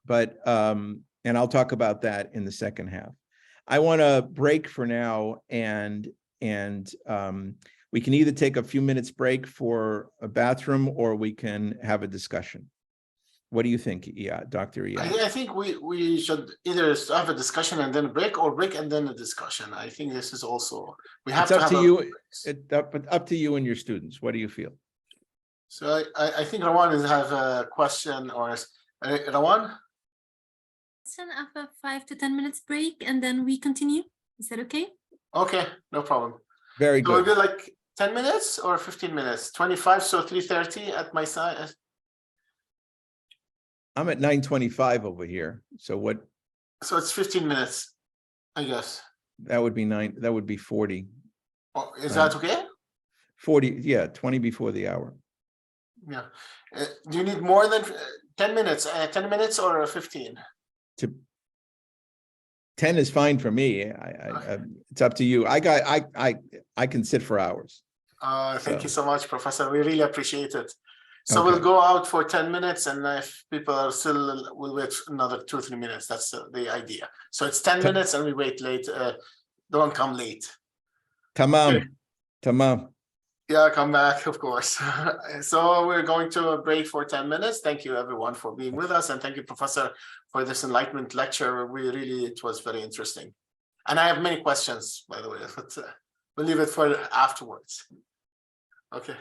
but and I'll talk about that in the second half. I want to break for now, and we can either take a few minutes break for a bathroom, or we can have a discussion. What do you think, Dr. Iyad? I think we should either have a discussion and then a break, or break and then a discussion. I think this is also, we have It's to up have to you. Up to you and your students. What do you feel? So I think Rawan has a question, or Rawan? After 5 to 10 minutes break, and then we continue. Is that okay? Okay, no problem. Very So good. we'll do like 10 minutes or 15 minutes? 25, so 3:30 at my side. I'm at 9:25 over here. So what? So it's 15 minutes, I guess. That would be 40. Oh, is that okay? 40, yeah, 20 before the hour. Yeah. Do you need more than 10 minutes? 10 minutes or 15? 10 is fine for me. It's up to you. I can sit for hours. Thank you so much, Professor. We really appreciate it. So Okay. we'll go out for 10 minutes, and if people are still, we'll wait another 2-3 minutes. That's the idea. So it's 10 minutes, and we wait late. Don't come late. Tamam. Okay. Tamam. Yeah, come back, of course. So we're going to a break for 10 minutes. Thank you, everyone, for being with us. And thank you, Professor, for this enlightenment lecture. It was very interesting. And I have many questions, by the way, but we'll leave it for afterwards. Okay.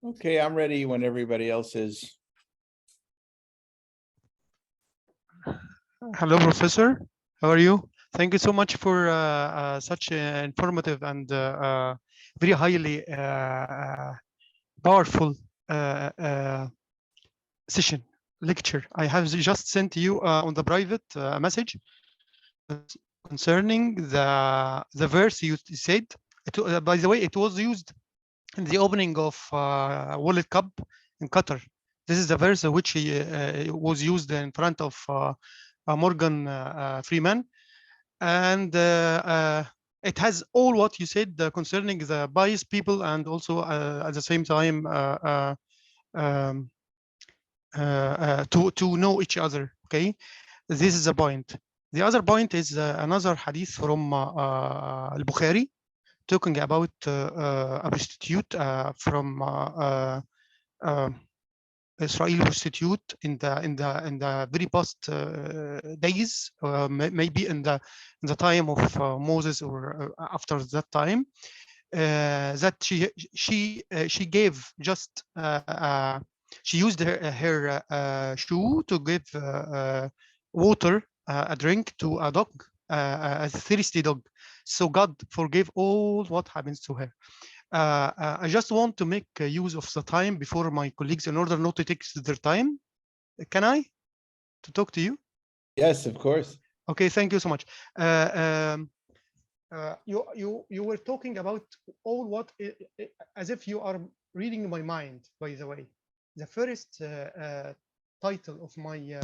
Okay, I'm ready when everybody else is. Hello, Professor. How are you? Thank you so much for such an informative and very highly powerful session, lecture. I have just sent you on the private message concerning the verse you said. By the way, it was used in the opening of World Cup in Qatar. This is the verse which was used in front of Morgan Freeman, and it has all what you said concerning the biased people, and also at the same time to know each other. Okay, this is the point. The other point is another hadith from al-Bukhari, talking about a prostitute from Israeli prostitute in the very past days, maybe in the time of Moses or after that time, that she gave just she used her shoe to give water, a drink to a dog, a thirsty dog. So God forgave all what happens to her. I just want to make use of the time before my colleagues in order not to take their time. Can I to talk to you? Yes, of course. Okay, thank you so much. You were talking about all what, as if you are reading my mind, by the way. The first title of my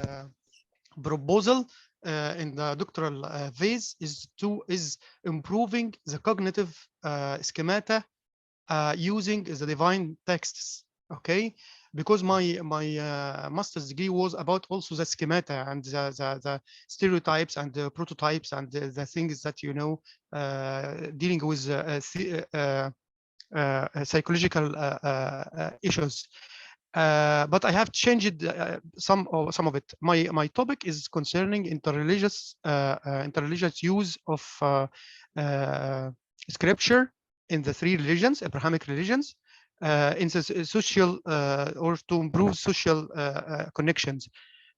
proposal in the doctoral phase is improving the cognitive schemata using the divine texts. Okay, because my master's degree was about also the schemata and the stereotypes and the prototypes and the things that dealing with psychological issues. But I have changed some of it. My topic is concerning interreligious use of scripture in the three religions, Abrahamic religions, in the social or to improve social connections.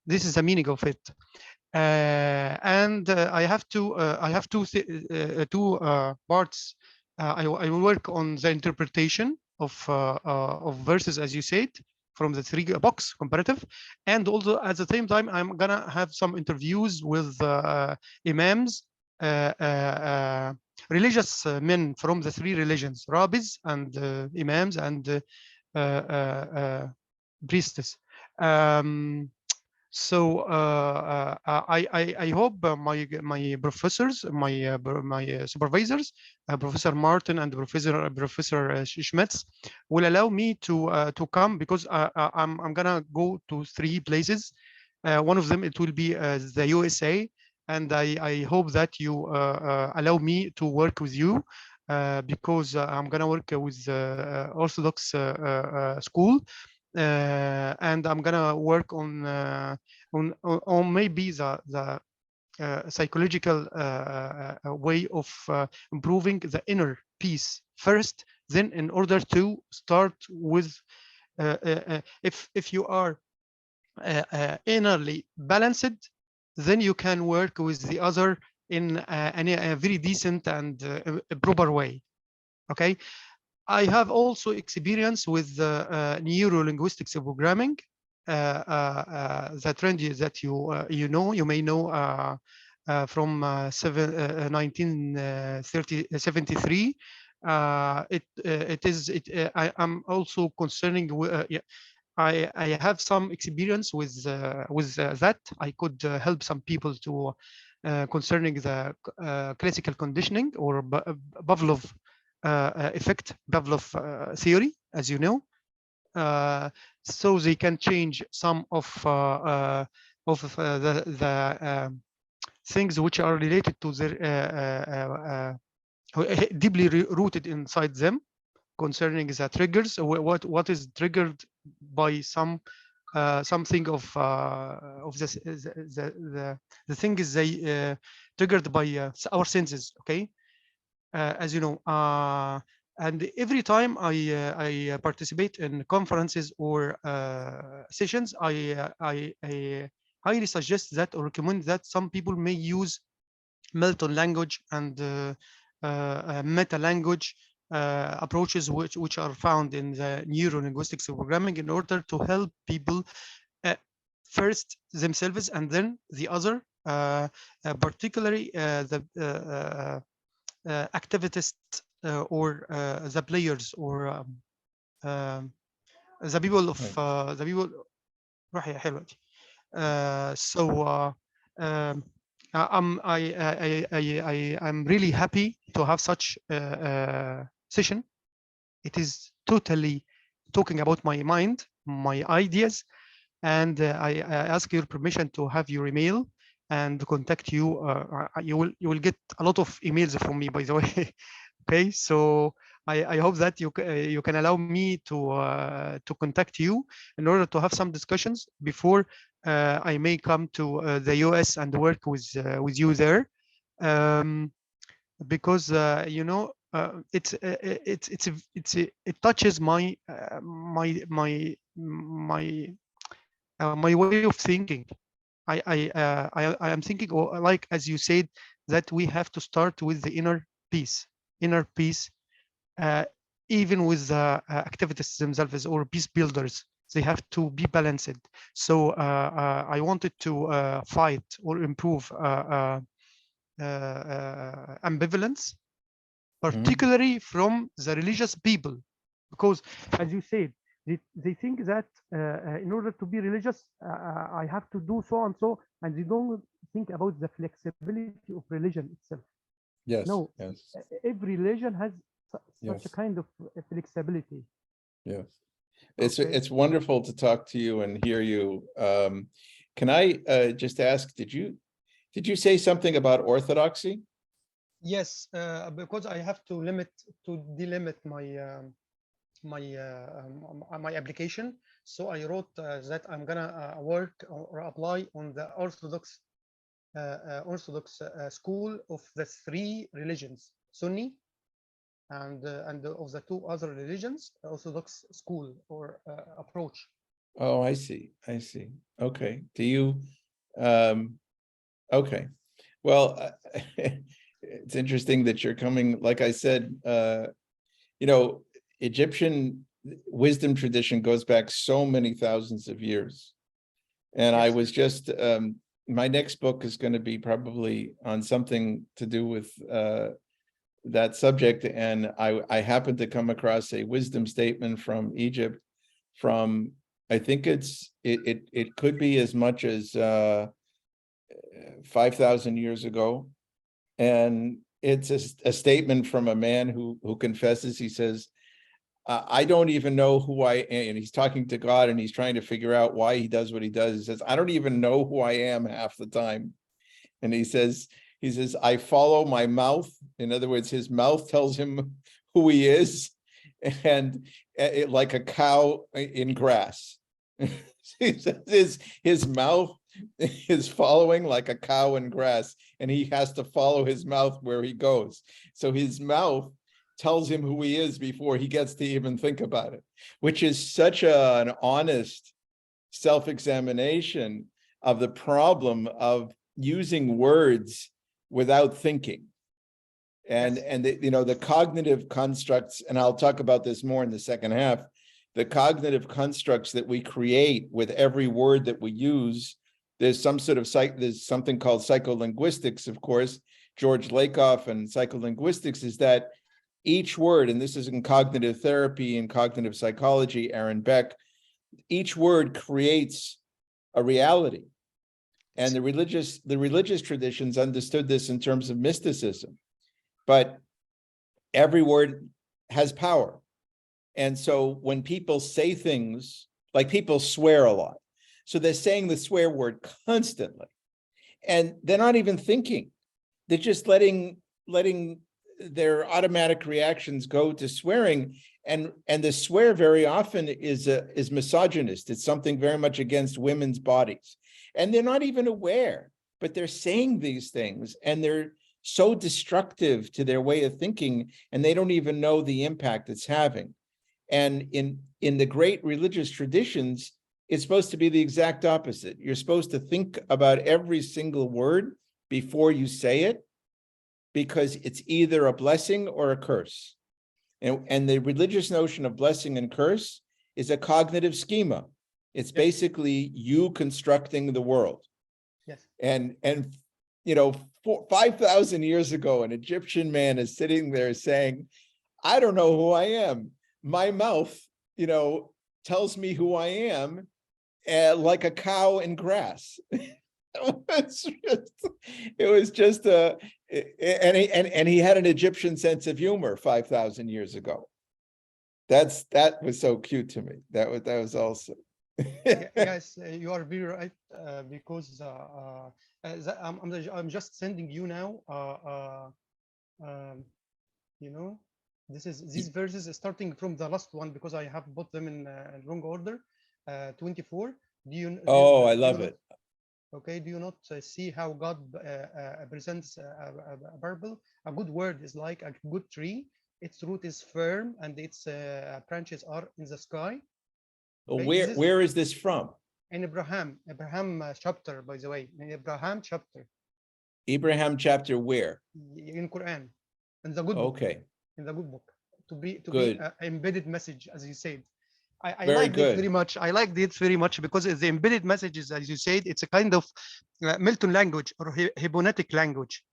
This is the meaning of it. And I have two parts. I will work on the interpretation of verses, as you said, from the three box comparative, and also at the same time I'm gonna have some interviews with imams, religious men from the three religions, rabbis and imams and priestess. So I hope my professors, my supervisors, Professor Martin and Professor Schmitz, will allow me to come, because I'm gonna go to three places. One of them, it will be the USA, and I hope that you allow me to work with you, because I'm gonna work with Orthodox school. And I'm gonna work on maybe the psychological way of improving the inner peace first. Then, in order to start with, if you are innerly balanced, then you can work with the other in a very decent and proper way. Okay. I have also experience with neuro-linguistics programming, the trend that you may know from 1973. I'm also concerning. I have some experience with that. I could help some people to concerning the classical conditioning or Pavlov effect, Pavlov theory, as you know, so they can change some of the things which are related to their deeply rooted inside them, concerning the triggers. What is triggered by something of this, the thing is they triggered by our senses. Okay. As you know, and every time I participate in conferences or sessions, I highly suggest that or recommend that some people may use Milton language and meta language approaches which are found in the neuro-linguistics of programming in order to help people first themselves and then the other, particularly the activists or the players or the people of the people. راح يا حلوة دي. So I'm really happy to have such a session. It is totally talking about my mind, my ideas, and I ask your permission to have your email and contact you. You will get a lot of emails from me, by the way. Okay, so I hope that you can allow me to contact you in order to have some discussions before I may come to the US and work with you there, because you know it touches my my way of thinking. I am thinking, like as you said, that we have to start with the inner peace, even with the activists themselves or peace builders. They have to be balanced. So I wanted to fight or improve ambivalence, particularly from the religious people, because as you said, they think that in order to be religious, I have to do so and so, and they don't think about the flexibility of religion itself. Yes. No, Yes. every religion has such Yes. a kind of flexibility. Yes. Okay. It's wonderful to talk to you and hear you. Can I just ask, did you say something about orthodoxy? Yes, because I have to delimit my application. So I wrote that I'm gonna work or apply on the Orthodox school of the three religions, Sunni, and of the two other religions, Orthodox school or approach. Oh, I see. I see. Okay. Do you, okay. Well, it's interesting that you're coming, like I said, you know, Egyptian wisdom tradition goes back so many thousands of years. And I was just, my next book is going to be probably on something to do with that subject. And I happened to come across a wisdom statement from Egypt from, I think it could be as much as 5,000 years ago. And it's a statement from a man who confesses. He says, I don't even know who I am. And he's talking to God and he's trying to figure out why he does what he does. He says, I don't even know who I am half the time. And he says, I follow my mouth. In other words, his mouth tells him who he is, and like a cow in grass. He says his mouth is following like a cow in grass, and he has to follow his mouth where he goes. So his mouth tells him who he is before he gets to even think about it, which is such an honest self-examination of the problem of using words without thinking. And you know, the cognitive constructs, and I'll talk about this more in the second half, the cognitive constructs that we create with every word that we use. There's some sort of there's something called psycholinguistics, of course. George Lakoff and psycholinguistics is that each word, and this is in cognitive therapy and cognitive psychology, Aaron Beck, each word creates a reality. And the religious traditions understood this in terms of mysticism, but every word has power. And so when people say things, like people swear a lot, so they're saying the swear word constantly, and they're not even thinking. They're just letting their automatic reactions go to swearing, and the swear very often is misogynist. It's something very much against women's bodies, and they're not even aware, but they're saying these things, and so destructive to their way of thinking, and they don't even know the impact it's having. And in the great religious traditions, it's supposed to be the exact opposite. You're supposed to think about every single word before you say it, because it's either a blessing or a curse. And the religious notion of blessing and curse is a cognitive schema. It's basically you constructing the world. Yes. And you know, 5,000 years ago, an Egyptian man is sitting there saying, I don't know who I am. My mouth, you know, tells me who I am, like a cow in grass. It was just and he had an Egyptian sense of humor 5,000 years ago. That was so cute to me. That was also. Yes, you are very right, because I'm just sending you now. You know, these verses starting from the last one, because I have put them in wrong order. 24. Oh, I love it. Okay, do you not see how God presents a parable? A good word is like a good tree. Its root is firm and its branches are in the sky. Okay, Where is this from? In Abraham chapter, by the way, in Abraham chapter. Abraham chapter where? In Quran, in the good book. Okay. In the good book, to be Good. embedded message, as you said. I Very like this good. very much. I like this very much because the embedded messages, as you said, it's a kind of Milton language or Hebonitic language.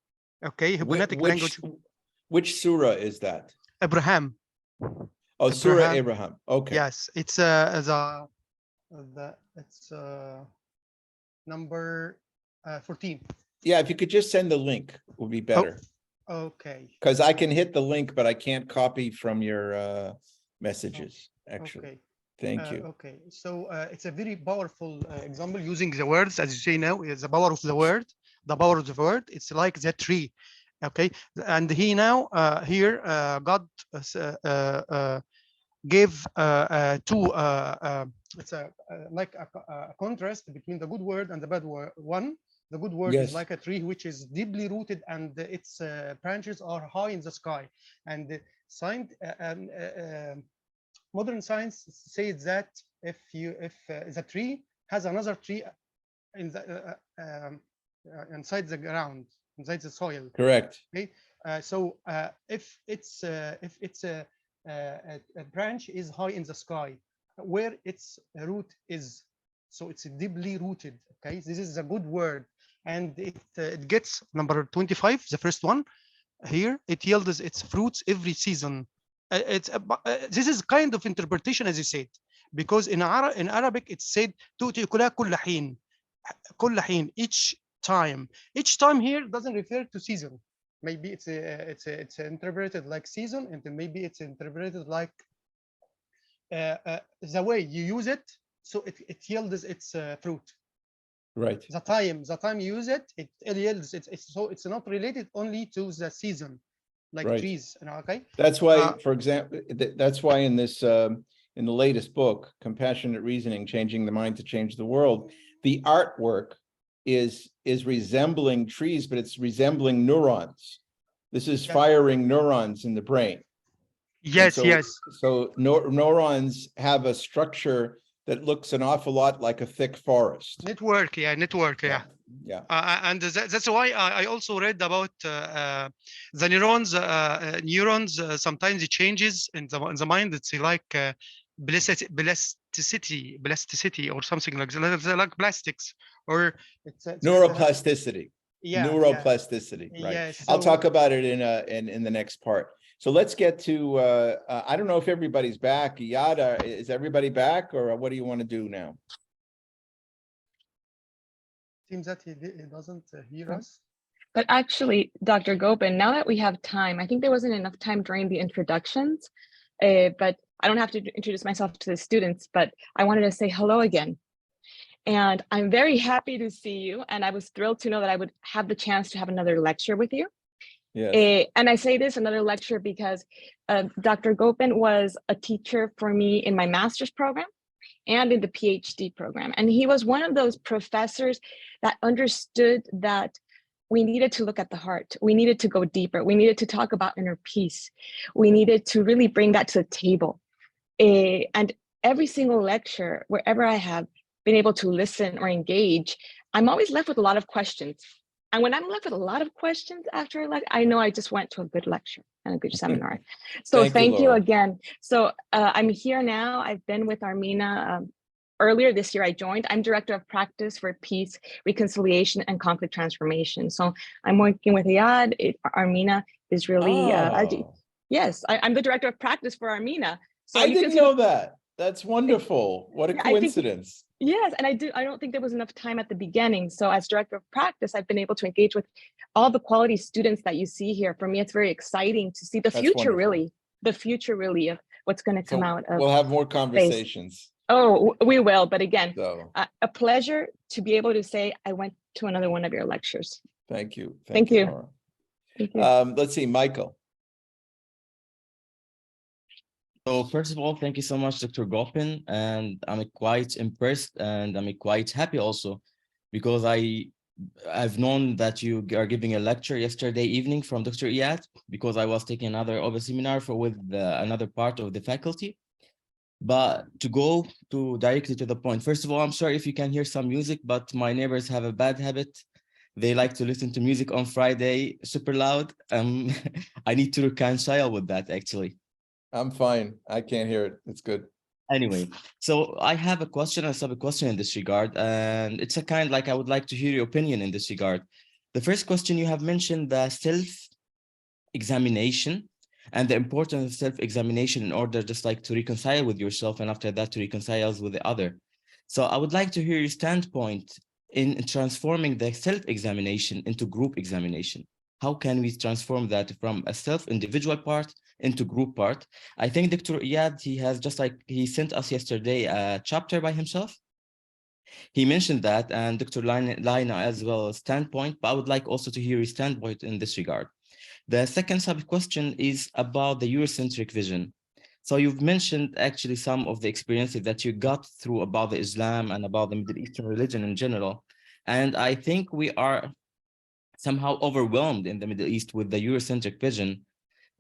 Okay, Hebonitic language. Which surah is that? Abraham. Oh, Surah Abraham. Okay. Yes, it's number 14. Yeah, if you could just send the link, would be better. Oh, okay. Because I can hit the link, but I can't copy from your messages, actually. Okay. Thank you. Okay, so it's a very powerful example using the words, as you say now, is the power of the word. The power of the word. It's like the tree. Okay, and he now here God gave two. It's like a contrast between the good word and the bad one. The good word is like a tree which is deeply rooted and its branches are high in the sky. And science, modern science says that if the tree has another tree in the inside the ground, inside the soil. Correct. Okay, so if it's a branch is high in the sky, where its root is, so it's deeply rooted. Okay, this is a good word, and it gets number 25, the first one here. It yields its fruits every season. This is kind of interpretation, as you said, because in Arabic it's said تؤتي أكلها كل حين. كل حين, each time. Each time here doesn't refer to season. Maybe it's interpreted like season, and then maybe it's interpreted like the way you use it, so it yields its fruit. Right. The time you use it yields so it's not related only to the season, like trees. Okay. That's why, for example, that's why in this in the latest book, Compassionate Reasoning: Changing the Mind to Change the World, the artwork is resembling trees, but it's resembling neurons. This is firing neurons in the brain. Yes, So neurons have a structure that looks an awful lot like a thick forest. Network. Yeah. And that's why I also read about the neurons. Sometimes it changes in the mind. It's like plasticity or something like that, like plastics, or it's neuroplasticity. Neuroplasticity. Right. Yeah, so I'll talk about it in the next part. So let's get to. I don't know if everybody's back. Yada, is everybody back, or what do you want to do now? Seems that he doesn't hear us. But actually, Dr. Gopin, now that we have time, I think there wasn't enough time during the introductions, but I don't have to introduce myself to the students, but I wanted to say hello again. And I'm very happy to see you. And I was thrilled to know that I would have the chance to have another lecture with you. Yes. And I say this, another lecture, because Dr. Gopin was a teacher for me in my master's program and in the PhD program. And he was one of those professors that understood that we needed to look at the heart. We needed to go deeper. We needed to talk about inner peace. We needed to really bring that to the table. And every single lecture, wherever I have been able to listen or engage, I'm always left with a lot of questions. And when I'm left with a lot of questions after a lecture, I know I just went to a good lecture and a good seminar. So thank you Laura. again. So I'm here now. I've been with Armina. Earlier this year, I joined. I'm Director of Practice for Peace, Reconciliation, and Conflict Transformation. So I'm working with Iyad. Armina is really, yes, I'm the Director of Practice for Armina. So I didn't know that. That's wonderful. What a coincidence. Yes, and I don't think there was enough time at the beginning. So as Director of Practice, I've been able to engage with all the quality students that you see here. For me, it's very exciting to see the future, really, of what's going to come out of. We'll have more conversations. Oh, we will. But again, So, a pleasure to be able to say I went to another one of your lectures. thank you. Thank you. Laura. Thank you. Let's see, Michael. So first of all, thank you so much, Dr. Gopin, and I'm quite impressed and I'm quite happy also because I've known that you are giving a lecture yesterday evening from Dr. Iyad because I was taking another open seminar with another part of the faculty. But to go directly to the point, first of all, I'm sorry if you can hear some music, but my neighbors have a bad habit. They like to listen to music on Friday super loud. I need to reconcile with that actually. I'm fine. I can't hear it. It's good. Anyway, so I have a question, a sub-question in this regard, and it's a kind like I would like to hear your opinion in this regard. The first question, you have mentioned the self-examination and the importance of self-examination in order just like to reconcile with yourself and after that to reconcile with the other. So I would like to hear your standpoint in transforming the self-examination into group examination. How can we transform that from a self-individual part into group part? I think Dr. Iyad, he sent us yesterday a chapter by himself. He mentioned that, and Dr. Laue as well standpoint, but I would like also to hear his standpoint in this regard. The second sub-question is about the Eurocentric vision. So you've mentioned actually some of the experiences that you got through about the Islam and about the Middle Eastern religion in general. And I think we are somehow overwhelmed in the Middle East with the Eurocentric vision.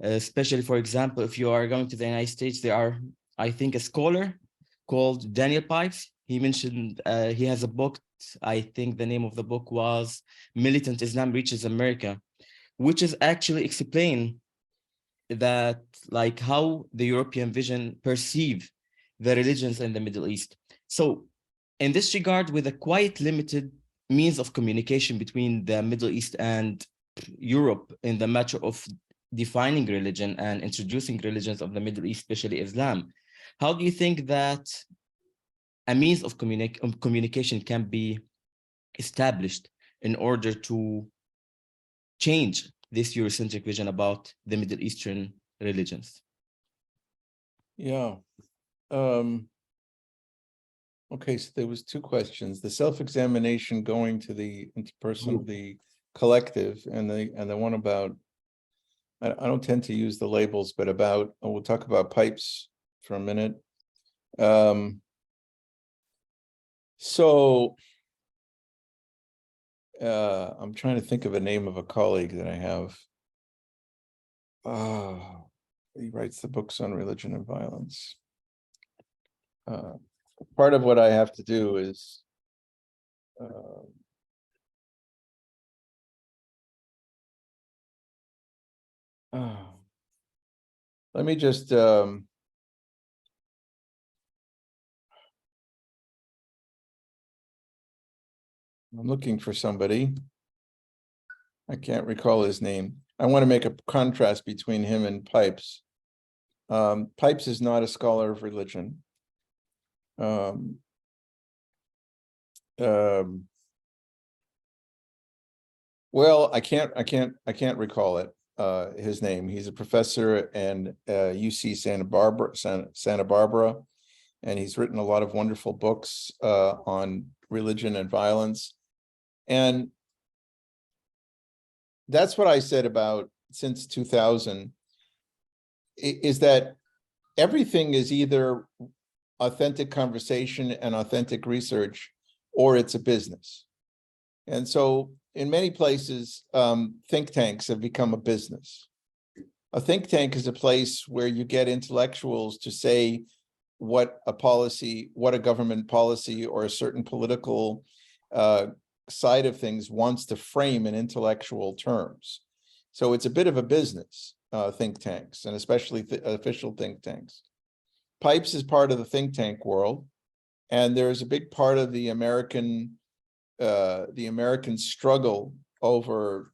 Especially, for example, if you are going to the United States, there are, I think, a scholar called Daniel Pipes. He mentioned, he has a book, I think the name of the book was Militant Islam Reaches America, which is actually explain that like how the European vision perceive the religions in the Middle East. So in this regard, with a quite limited means of communication between the Middle East and Europe in the matter of defining religion and introducing religions of the Middle East, especially Islam, how do you think that a means of communication can be established in order to change this Eurocentric vision about the Middle Eastern religions? Yeah. Okay, so there was two questions: the self-examination going to the interpersonal, the collective, and the one about, I don't tend to use the labels, but about, we'll talk about Pipes for a minute. So I'm trying to think of a name of a colleague that I have. He writes the books on religion and violence. Part of what I have to do is let me just I'm looking for somebody. I can't recall his name. I want to make a contrast between him and Pipes. Pipes is not a scholar of religion. Well, I can't recall it. His name. He's a professor in UC Santa Barbara, and he's written a lot of wonderful books on religion and violence. And that's what I said about since 2000, is that everything is either authentic conversation and authentic research, or it's a business. And so in many places, think tanks have become a business. A think tank is a place where you get intellectuals to say what a policy, what a government policy or a certain political side of things wants to frame in intellectual terms. So it's a bit of a business, think tanks, and especially official think tanks. Pipes is part of the think tank world, and there's a big part of the American struggle over,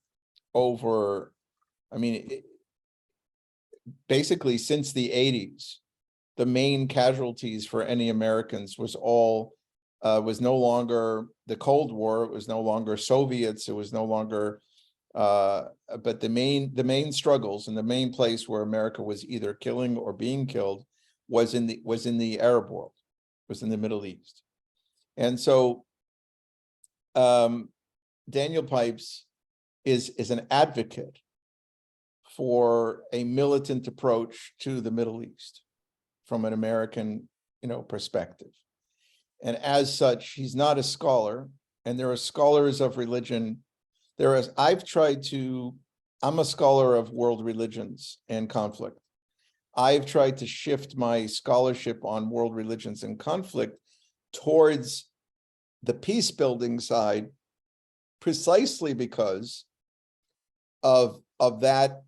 I mean, basically since the 80s, the main casualties for any Americans was no longer the Cold War, it was no longer Soviets, it was no longer, but the main struggles and the main place where America was either killing or being killed was in the Arab world, was in the Middle East. And so Daniel Pipes is an advocate for a militant approach to the Middle East from an American, perspective. And as such, he's not a scholar, and there are scholars of religion. I'm a scholar of world religions and conflict. I've tried to shift my scholarship on world religions and conflict towards the peace building side, precisely because of that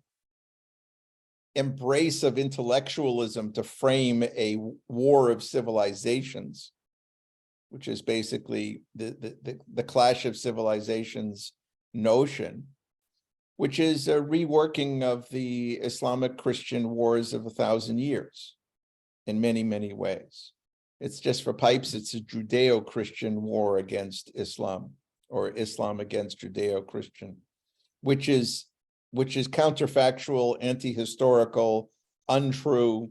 embrace of intellectualism to frame a war of civilizations, which is basically the clash of civilizations notion, which is a reworking of the Islamic Christian wars of 1,000 years in many, many ways. It's just for Pipes, it's a Judeo-Christian war against Islam, or Islam against Judeo-Christian, which is counterfactual, anti-historical, untrue.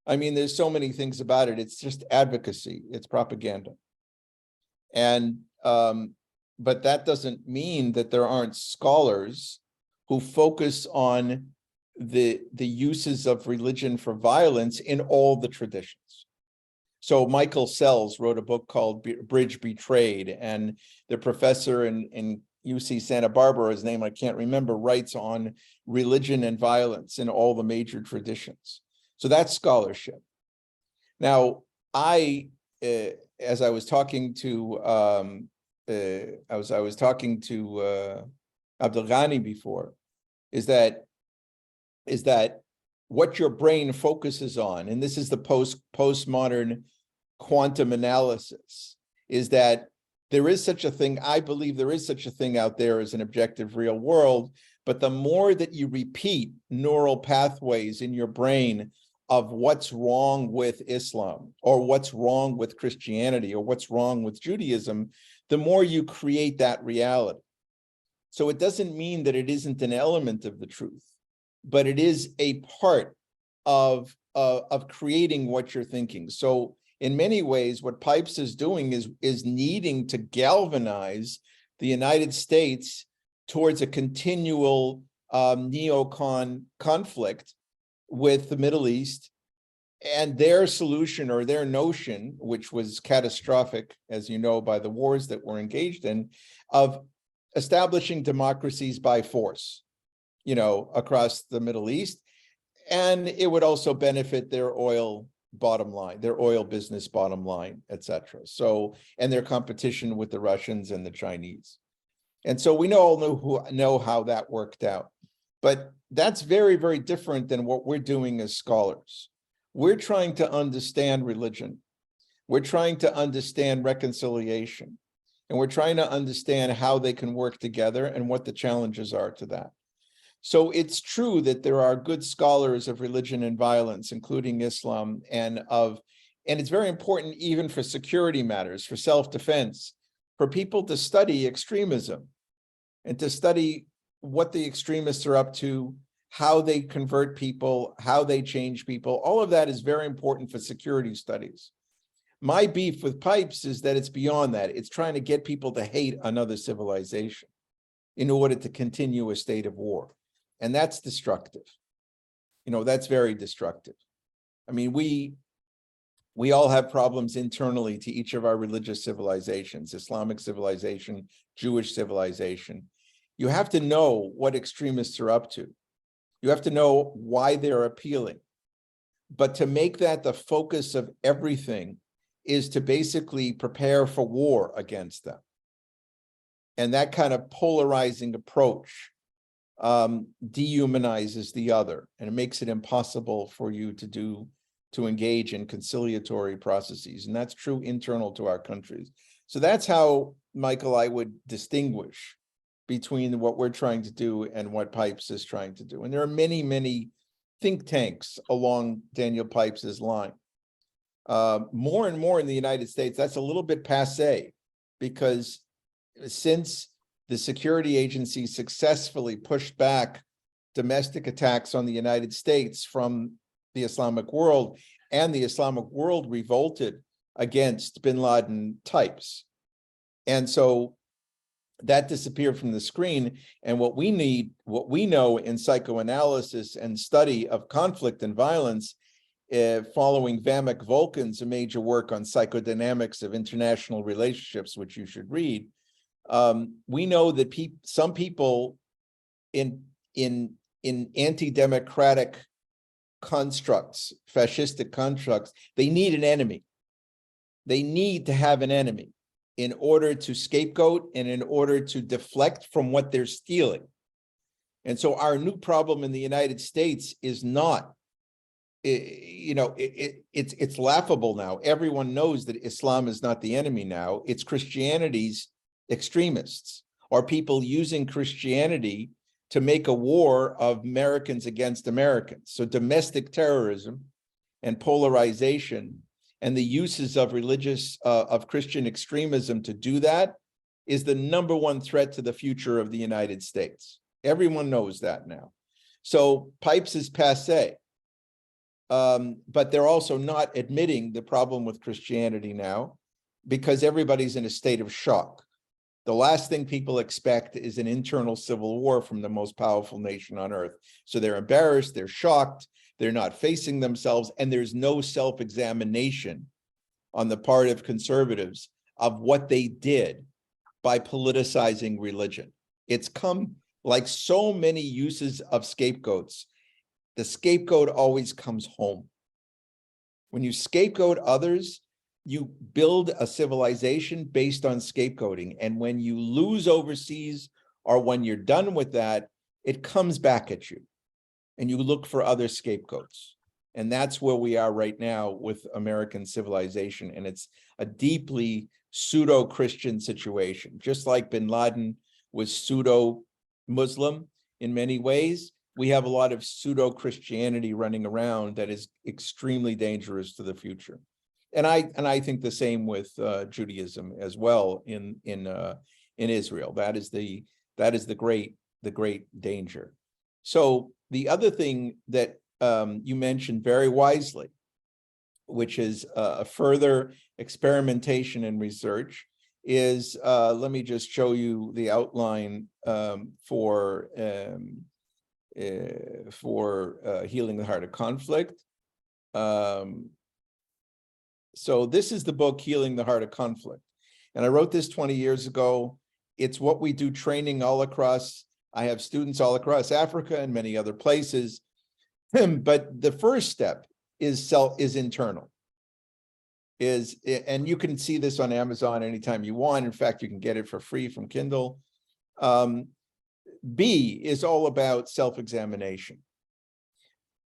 I mean, there's so many things about it. It's just advocacy, it's propaganda. And but that doesn't mean that there aren't scholars who focus on the uses of religion for violence in all the traditions. So Michael Sells wrote a book called Bridge Betrayed, and the professor in UC Santa Barbara, his name I can't remember, writes on religion and violence in all the major traditions. So that's scholarship. Now, as I was talking to Abdul Ghani before, is that what your brain focuses on, and this is the postmodern quantum analysis, is that there is such a thing, I believe there is such a thing out there as an objective real world, but the more that you repeat neural pathways in your brain of what's wrong with Islam, or what's wrong with Christianity, or what's wrong with Judaism, the more you create that reality. So it doesn't mean that it isn't an element of the truth, but it is a part of creating what you're thinking. So in many ways, what Pipes is doing is needing to galvanize the United States towards a continual neocon conflict with the Middle East, and their solution or their notion, which was catastrophic, as you know, by the wars that we're engaged in, of establishing democracies by force, across the Middle East. And it would also benefit their oil bottom line, their oil business bottom line, etc. So, and their competition with the Russians and the Chinese. And so we all know how that worked out. But that's very, very different than what we're doing as scholars. We're trying to understand religion. We're trying to understand reconciliation. And we're trying to understand how they can work together and what the challenges are to that. So it's true that there are good scholars of religion and violence, including Islam, and it's very important even for security matters, for self-defense, for people to study extremism and to study what the extremists are up to, how they convert people, how they change people. All of that is very important for security studies. My beef with Pipes is that it's beyond that. It's trying to get people to hate another civilization in order to continue a state of war. And that's destructive. That's very destructive. I mean, we all have problems internally to each of our religious civilizations, Islamic civilization, Jewish civilization. You have to know what extremists are up to. You have to know why they're appealing. But to make that the focus of everything is to basically prepare for war against them. And that kind of polarizing approach dehumanizes the other, and it makes it impossible for you to engage in conciliatory processes. And that's true internal to our countries. So that's how, Michael, I would distinguish between what we're trying to do and what Pipes is trying to do. And there are many, many think tanks along Daniel Pipes's line. More and more in the United States, that's a little bit passé, because since the security agencies successfully pushed back domestic attacks on the United States from the Islamic world, and the Islamic world revolted against bin Laden types. And so that disappeared from the screen. And what we need, what we know in psychoanalysis and study of conflict and violence, following Vamek Volkan's a major work on psychodynamics of international relationships, which you should read, we know that some people in anti-democratic constructs, fascistic constructs, they need an enemy. They need to have an enemy in order to scapegoat and in order to deflect from what they're stealing. And so our new problem in the United States is not, it's laughable now. Everyone knows that Islam is not the enemy now. It's Christianity's extremists, or people using Christianity to make a war of Americans against Americans. So domestic terrorism and polarization and the uses of of Christian extremism to do that is the #1 threat to the future of the United States. Everyone knows that now. So Pipes is passé, but they're also not admitting the problem with Christianity now, because everybody's in a state of shock. The last thing people expect is an internal civil war from the most powerful nation on earth. So they're embarrassed, they're shocked, they're not facing themselves, and there's no self-examination on the part of conservatives of what they did by politicizing religion. It's come like so many uses of scapegoats. The scapegoat always comes home. When you scapegoat others, you build a civilization based on scapegoating. And when you lose overseas, or when you're done with that, it comes back at you and you look for other scapegoats. And that's where we are right now with American civilization. And it's a deeply pseudo-Christian situation. Just like bin Laden was pseudo-Muslim in many ways, we have a lot of pseudo-Christianity running around that is extremely dangerous to the future. And I think the same with Judaism as well in Israel. That is the great danger. So the other thing that you mentioned very wisely, which is a further experimentation and research, is let me just show you the outline for healing the heart of conflict. So this is the book, Healing the Heart of Conflict. And I wrote this 20 years ago. It's what we do training all across. I have students all across Africa and many other places. But the first step is internal. And you can see this on Amazon anytime you want. In fact, you can get it for free from Kindle. B is all about self-examination.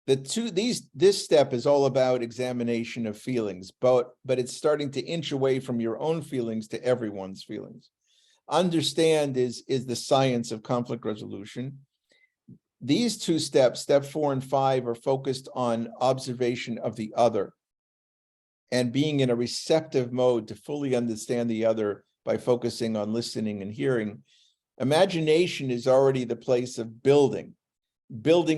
This step is all about examination of feelings, but it's starting to inch away from your own feelings to everyone's feelings. Understand is the science of conflict resolution. These two steps, step 4 and 5, are focused on observation of the other and being in a receptive mode to fully understand the other by focusing on listening and hearing. Imagination is already the place of building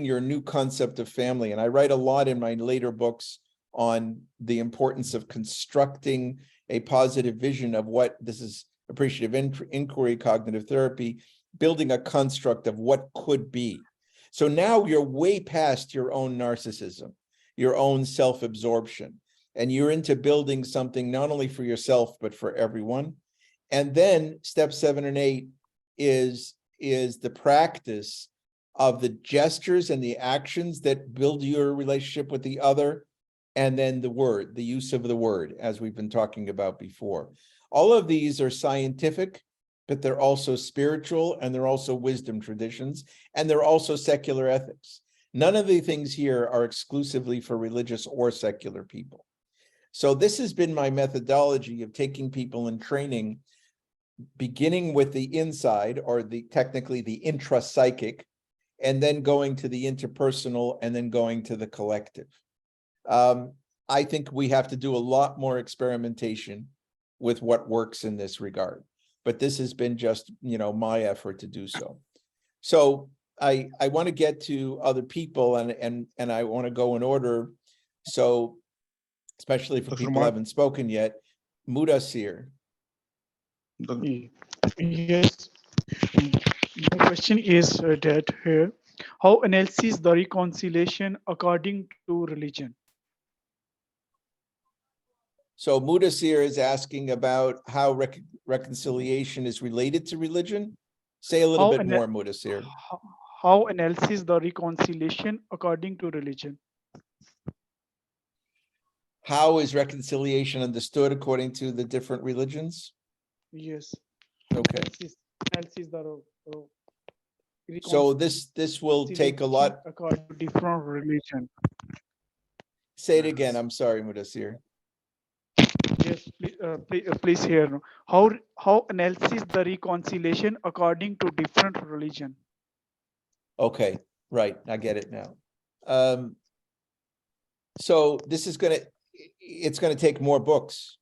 your new concept of family. And I write a lot in my later books on the importance of constructing a positive vision of what this is: appreciative inquiry, cognitive therapy, building a construct of what could be. So now you're way past your own narcissism, your own self-absorption, and you're into building something not only for yourself, but for everyone. And then step 7 and 8 is is the practice of the gestures and the actions that build your relationship with the other, and then the word, the use of the word, as we've been talking about before. All of these are scientific, but they're also spiritual, and they're also wisdom traditions, and they're also secular ethics. None of the things here are exclusively for religious or secular people. So this has been my methodology of taking people in training, beginning with the inside, or technically the intrapsychic, and then going to the interpersonal, and then going to the collective. I think we have to do a lot more experimentation with what works in this regard, but this has been just, my effort to do so. So I want to get to other people, and I want to go in order. So especially for people who haven't spoken yet, Mudassir. Yes. My question is that here, how analysis the reconciliation according to religion? So Mudassir is asking about how reconciliation is related to religion. Say a little bit more, Mudassir. How analysis the reconciliation according to religion? How is reconciliation understood according to the different religions? Yes. Okay. Analysis the So this will take a lot. according to different religion. Say it again. I'm sorry, Mudassir. Yes, please hear. How analysis the reconciliation according to different religion? Okay, right. I get it now. So this is it's gonna take more books.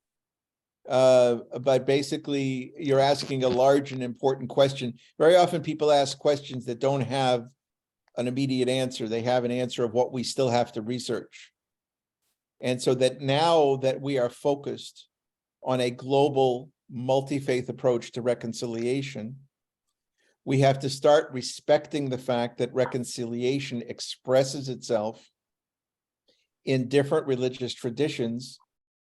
But basically you're asking a large and important question. Very often people ask questions that don't have an immediate answer. They have an answer of what we still have to research. And so that now that we are focused on a global multi-faith approach to reconciliation, we have to start respecting the fact that reconciliation expresses itself in different religious traditions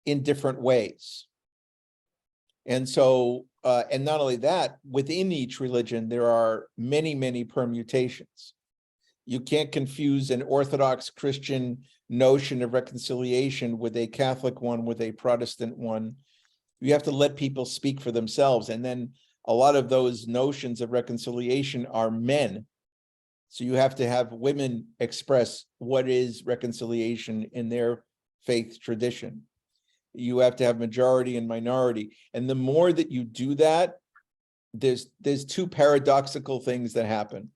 in different ways. And so, and not only that, within each religion, there are many, many permutations. You can't confuse an Orthodox Christian notion of reconciliation with a Catholic one, with a Protestant one. You have to let people speak for themselves. And then a lot of those notions of reconciliation are men. So you have to have women express what is reconciliation in their faith tradition. You have to have majority and minority. And the more that you do that, there's two paradoxical things that happen.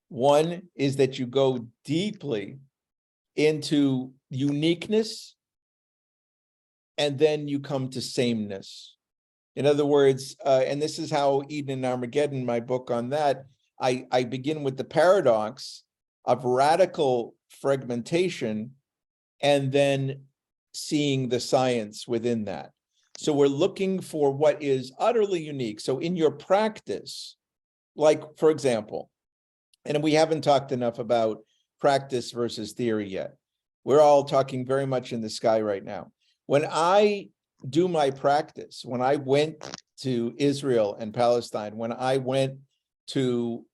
One is that you go deeply into uniqueness, and then you come to sameness. In other words, and this is how Eden and Armageddon, my book on that, I begin with the paradox of radical fragmentation, and then seeing the science within that. So we're looking for what is utterly unique. So in your practice, like, for example, and we haven't talked enough about practice versus theory yet. We're all talking very much in the sky right now. When I do my practice, when I went to Israel and Palestine, when I went to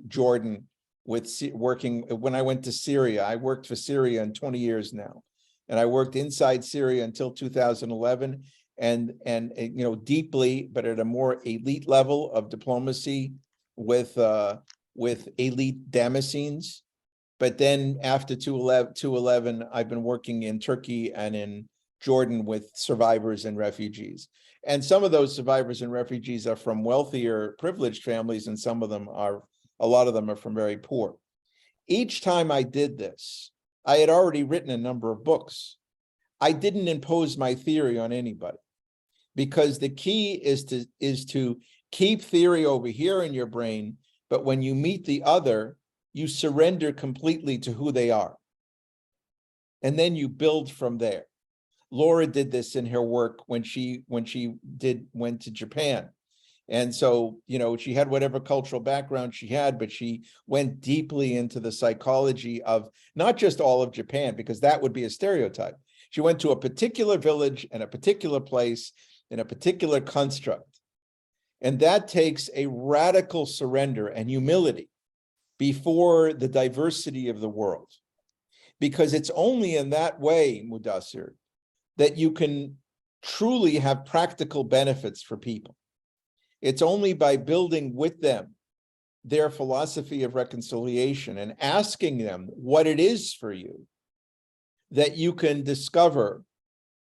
Jordan when I went to Syria, I worked for Syria in 20 years now. And I worked inside Syria until 2011, and deeply, but at a more elite level of diplomacy with elite Damascenes. But then after 2/11, I've been working in Turkey and in Jordan with survivors and refugees. And some of those survivors and refugees are from wealthier, privileged families, and a lot of them are from very poor. Each time I did this, I had already written a number of books. I didn't impose my theory on anybody, because the key is to keep theory over here in your brain, but when you meet the other, you surrender completely to who they are. And then you build from there. Laura did this in her work when she went to Japan. And so, she had whatever cultural background she had, but she went deeply into the psychology of not just all of Japan, because that would be a stereotype. She went to a particular village and a particular place in a particular construct. And that takes a radical surrender and humility before the diversity of the world. Because it's only in that way, Mudassir, that you can truly have practical benefits for people. It's only by building with them their philosophy of reconciliation and asking them what it is for you that you can discover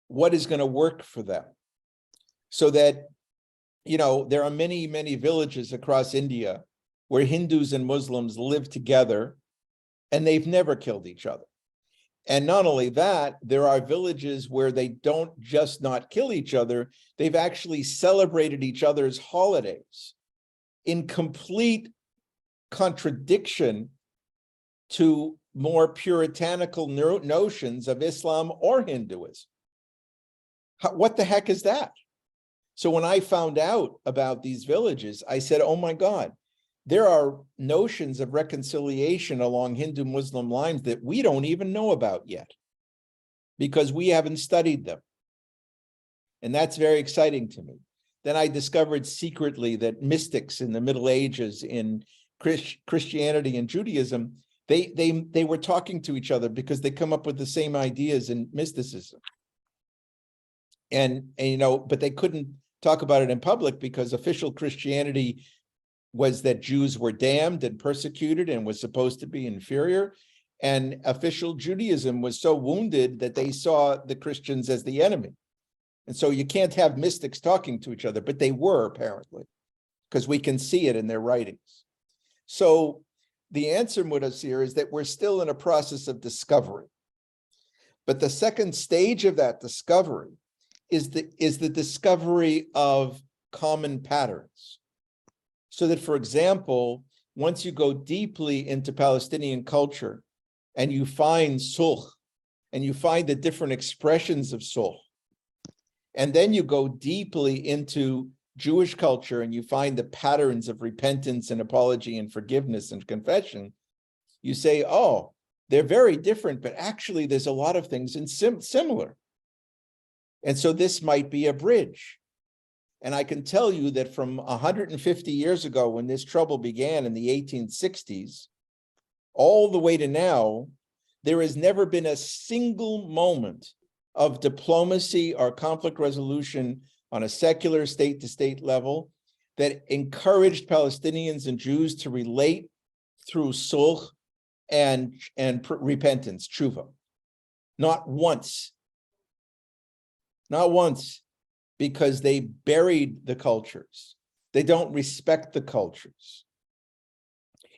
what is going to work for them. So that, you know, there are many, many villages across India where Hindus and Muslims live together and they've never killed each other. And not only that, there are villages where they don't just not kill each other, they've actually celebrated each other's holidays in complete contradiction to more puritanical notions of Islam or Hinduism. What the heck is that? So when I found out about these villages, I said, oh my God, there are notions of reconciliation along Hindu-Muslim lines that we don't even know about yet because we haven't studied them. And that's very exciting to me. Then I discovered secretly that mystics in the Middle Ages in Christianity and Judaism, they were talking to each other because they come up with the same ideas in mysticism. And you know, but they couldn't talk about it in public because official Christianity was that Jews were damned and persecuted and was supposed to be inferior. And official Judaism was so wounded that they saw the Christians as the enemy. And so you can't have mystics talking to each other, but they were apparently, because we can see it in their writings. So the answer, Mudassir, is that we're still in a process of discovery. But the second stage of that discovery is the discovery of common patterns. So that, for example, once you go deeply into Palestinian culture and you find sulh, and you find the different expressions of sulh, and then you go deeply into Jewish culture and you find the patterns of repentance and apology and forgiveness and confession, you say, oh, they're very different, but actually there's a lot of things in similar. And so this might be a bridge. And I can tell you that from 150 years ago, when this trouble began in the 1860s, all the way to now, there has never been a single moment of diplomacy or conflict resolution on a secular state-to-state level that encouraged Palestinians and Jews to relate through sulh and repentance, tshuva. Not once. Not once, because they buried the cultures. They don't respect the cultures.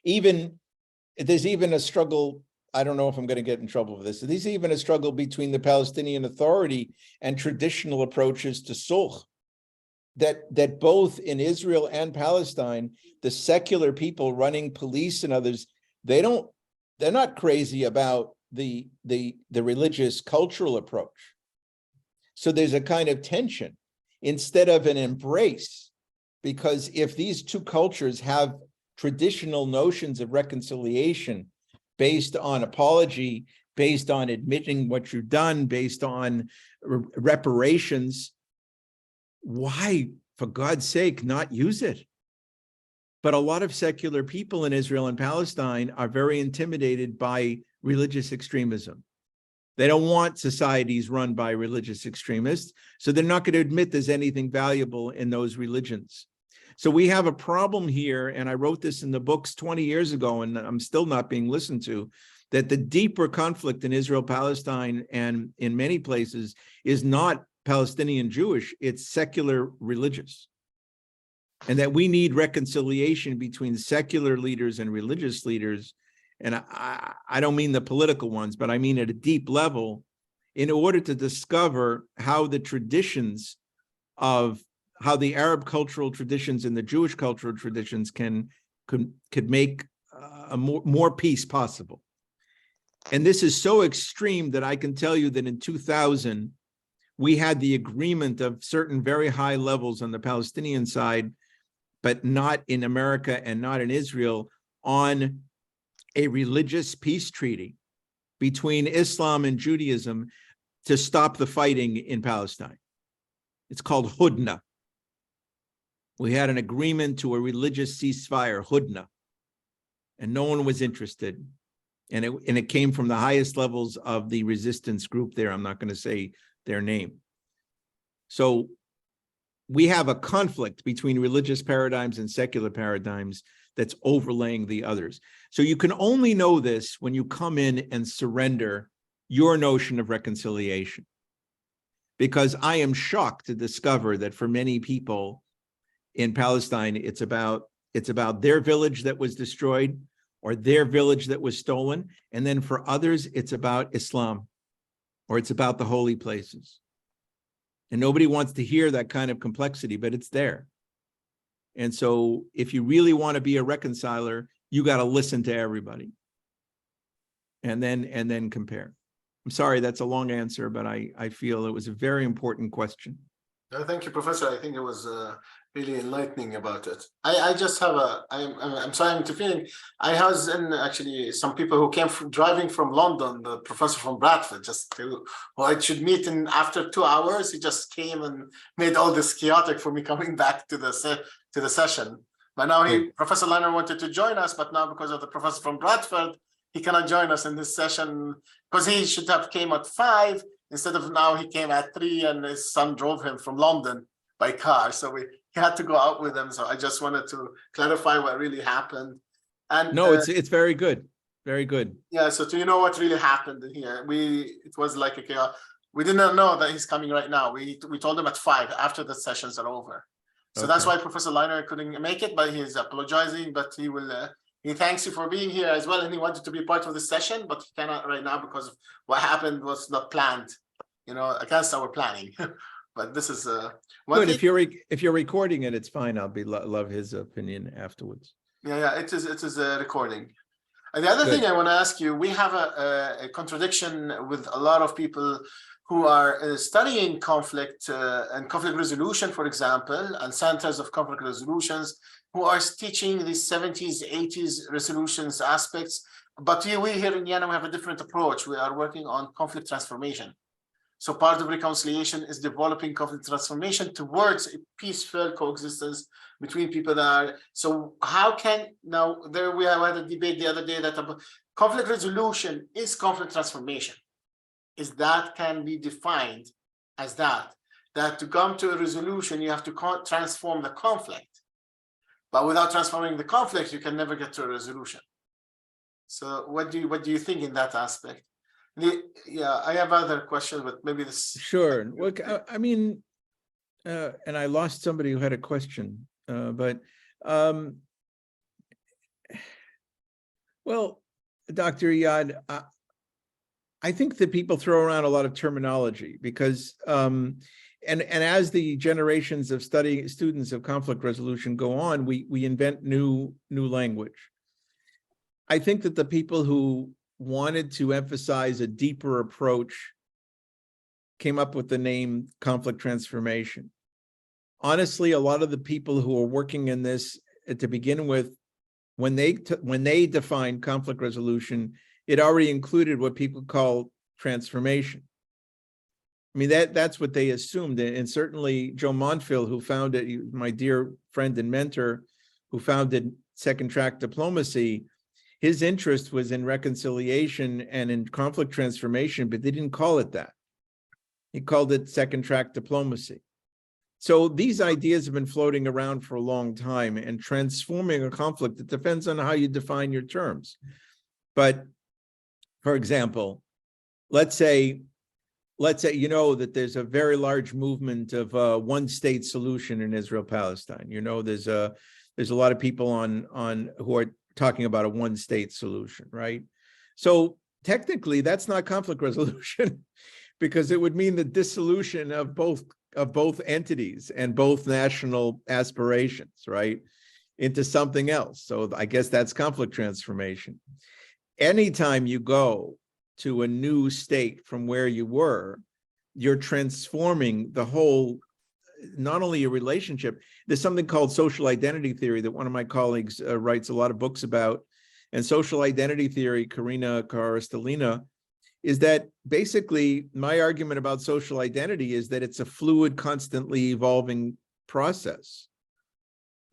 There's even a struggle, I don't know if I'm going to get in trouble for this. There's even a struggle between the Palestinian Authority and traditional approaches to sulh. That both in Israel and Palestine, the secular people running police and others, they're not crazy about the religious cultural approach. So there's a kind of tension instead of an embrace, because if these two cultures have traditional notions of reconciliation based on apology, based on admitting what you've done, based on reparations, why, for God's sake, not use it? But a lot of secular people in Israel and Palestine are very intimidated by religious extremism. They don't want societies run by religious extremists, so they're not going to admit there's anything valuable in those religions. So we have a problem here, and I wrote this in the books 20 years ago, and I'm still not being listened to, that the deeper conflict in Israel, Palestine, and in many places is not Palestinian Jewish, it's secular religious. And that we need reconciliation between secular leaders and religious leaders. And I don't mean the political ones, but I mean at a deep level, in order to discover how the traditions of how the Arab cultural traditions and the Jewish cultural traditions could make more peace possible. And this is so extreme that I can tell you that in 2000, we had the agreement of certain very high levels on the Palestinian side, but not in America and not in Israel, on a religious peace treaty between Islam and Judaism to stop the fighting in Palestine. It's called Hudna. We had an agreement to a religious ceasefire, Hudna, and no one was interested. And it came from the highest levels of the resistance group there. I'm not going to say their name. So we have a conflict between religious paradigms and secular paradigms that's overlaying the others. So you can only know this when you come in and surrender your notion of reconciliation. Because I am shocked to discover that for many people in Palestine, it's about their village that was destroyed or their village that was stolen. And then for others, it's about Islam or it's about the holy places. And nobody wants to hear that kind of complexity, but it's there. And so if you really want to be a reconciler, you got to listen to everybody and then compare. I'm sorry, that's a long answer, but I feel it was a very important question. Thank you, Professor. I think it was really enlightening about it. I just have I'm sorry, I'm interfering. I was in actually some people who came from driving from London, the professor from Bradford, who I should meet in after 2 hours. He just came and made all this chaotic for me coming back to the session. But now Professor Leiner wanted to join us, but now because of the professor from Bradford, he cannot join us in this session because he should have came at 5. Instead of now, he came at 3 and his son drove him from London by car. So he had to go out with him. So I just wanted to clarify what really happened. And no, it's very good. Very good. Yeah. So do you know what really happened here? It was like a chaos. We did not know that he's coming right now. We told him at 5 after the sessions are over. So that's why Professor Leiner couldn't make it, but he's apologizing, but he will, he thanks you for being here as well. And he wanted to be part of the session, but he cannot right now because of what happened was not planned, against our planning. But this is good. If you're recording it, it's fine. I'll love his opinion afterwards. Yeah, it is a recording. And the other thing I want to ask you, we have a contradiction with a lot of people who are studying conflict and conflict resolution, for example, and centers of conflict resolutions, who are teaching these 70s, 80s resolutions aspects. But we here in Vienna, we have a different approach. We are working on conflict transformation. So part of reconciliation is developing conflict transformation towards a peaceful coexistence between people that are. So how can, now there we had a debate the other day that conflict resolution is conflict transformation. Is that can be defined as that to come to a resolution, you have to transform the conflict. But without transforming the conflict, you can never get to a resolution. So what do you think in that aspect? Yeah, I have other questions, but maybe this. Sure. Look, I mean, and I lost somebody who had a question, but well, Dr. Iyad, I think that people throw around a lot of terminology because, and as the generations of students of conflict resolution go on, we invent new language. I think that the people who wanted to emphasize a deeper approach came up with the name conflict transformation. Honestly, a lot of the people who are working in this to begin with, when they defined conflict resolution, it already included what people call transformation. I mean, that's what they assumed. And certainly Joe Monfil, who founded, my dear friend and mentor, who founded Second Track Diplomacy, his interest was in reconciliation and in conflict transformation, but they didn't call it that. He called it Second Track Diplomacy. So these ideas have been floating around for a long time, and transforming a conflict, it depends on how you define your terms. But for example, let's say you know that there's a very large movement of a one-state solution in Israel-Palestine. You know, there's a lot of people on who are talking about a one-state solution, right? So technically, that's not conflict resolution, because it would mean the dissolution of both entities and both national aspirations, right, into something else. So I guess that's conflict transformation. Anytime you go to a new state from where you were, you're transforming the whole, not only your relationship. There's something called social identity theory that one of my colleagues writes a lot of books about. And social identity theory, Karina Karastelina, is that basically my argument about social identity is that it's a fluid, constantly evolving process.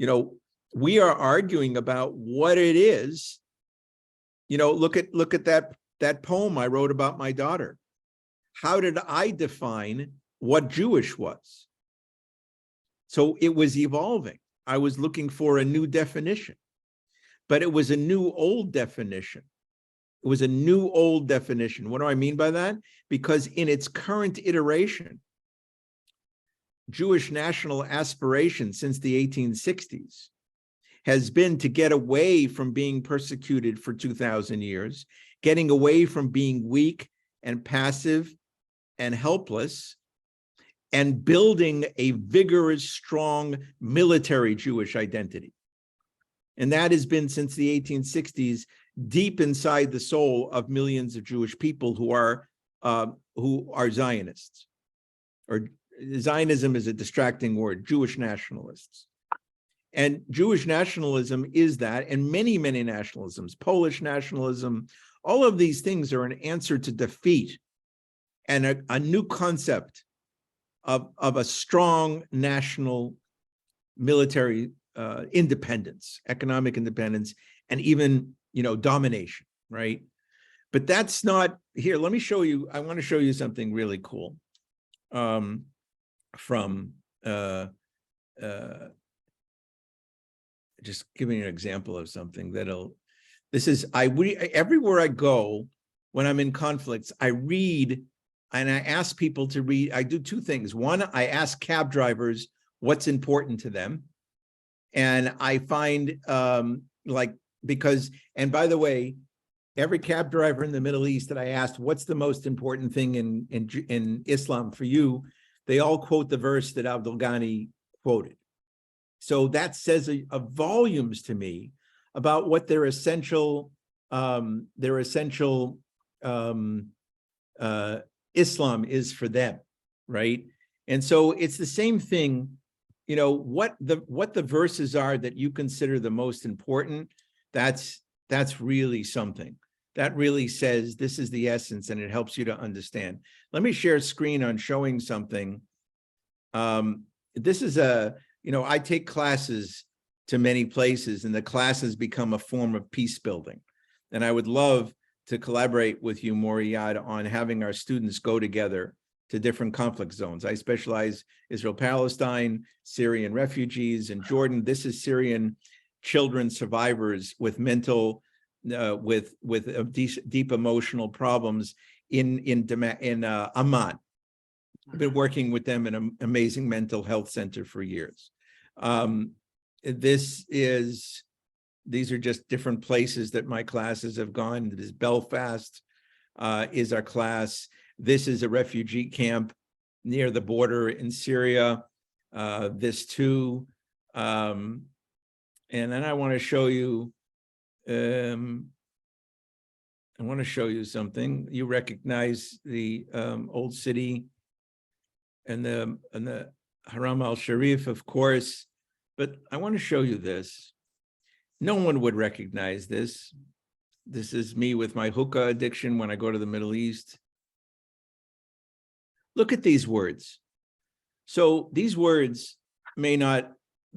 You know, we are arguing about what it is. You know, look at that poem I wrote about my daughter. How did I define what Jewish was? So it was evolving. I was looking for a new definition, but it was a new old definition. It was a new old definition. What do I mean by that? Because in its current iteration, Jewish national aspiration since the 1860s has been to get away from being persecuted for 2,000 years, getting away from being weak and passive and helpless, and building a vigorous, strong military Jewish identity. And that has been since the 1860s, deep inside the soul of millions of Jewish people who are Zionists. Or Zionism is a distracting word, Jewish nationalists. And Jewish nationalism is that, and many, many nationalisms, Polish nationalism, all of these things are an answer to defeat and a new concept of a strong national military independence, economic independence, and even, you know, domination, right? But that's not here. Let me show you. I want to show you something really cool from just giving you an example of something that'll. This is everywhere I go when I'm in conflicts, I read. And I ask people to read, I do two things. One, I ask cab drivers what's important to them. And I find because, and by the way, every cab driver in the Middle East that I asked, what's the most important thing in Islam for you? They all quote the verse that Abdul Ghani quoted. So that says a volumes to me about what their essential Islam is for them, right? And so it's the same thing, you know, what the verses are that you consider the most important, that's really something. That really says this is the essence, and it helps you to understand. Let me share a screen on showing something. This is I take classes to many places, and the classes become a form of peace building. And I would love to collaborate with you, Moriad, on having our students go together to different conflict zones. I specialize Israel-Palestine, Syrian refugees, and Jordan. This is Syrian children survivors with mental, with deep emotional problems in Amman. I've been working with them in an amazing mental health center for years. These are just different places that my classes have gone. This Belfast is our class. This is a refugee camp near the border in Syria. This too. And then I want to show you, something. You recognize the old city and the Haram al-Sharif, of course, but I want to show you this. No one would recognize this. This is me with my hookah addiction when I go to the Middle East. Look at these words. So these words may not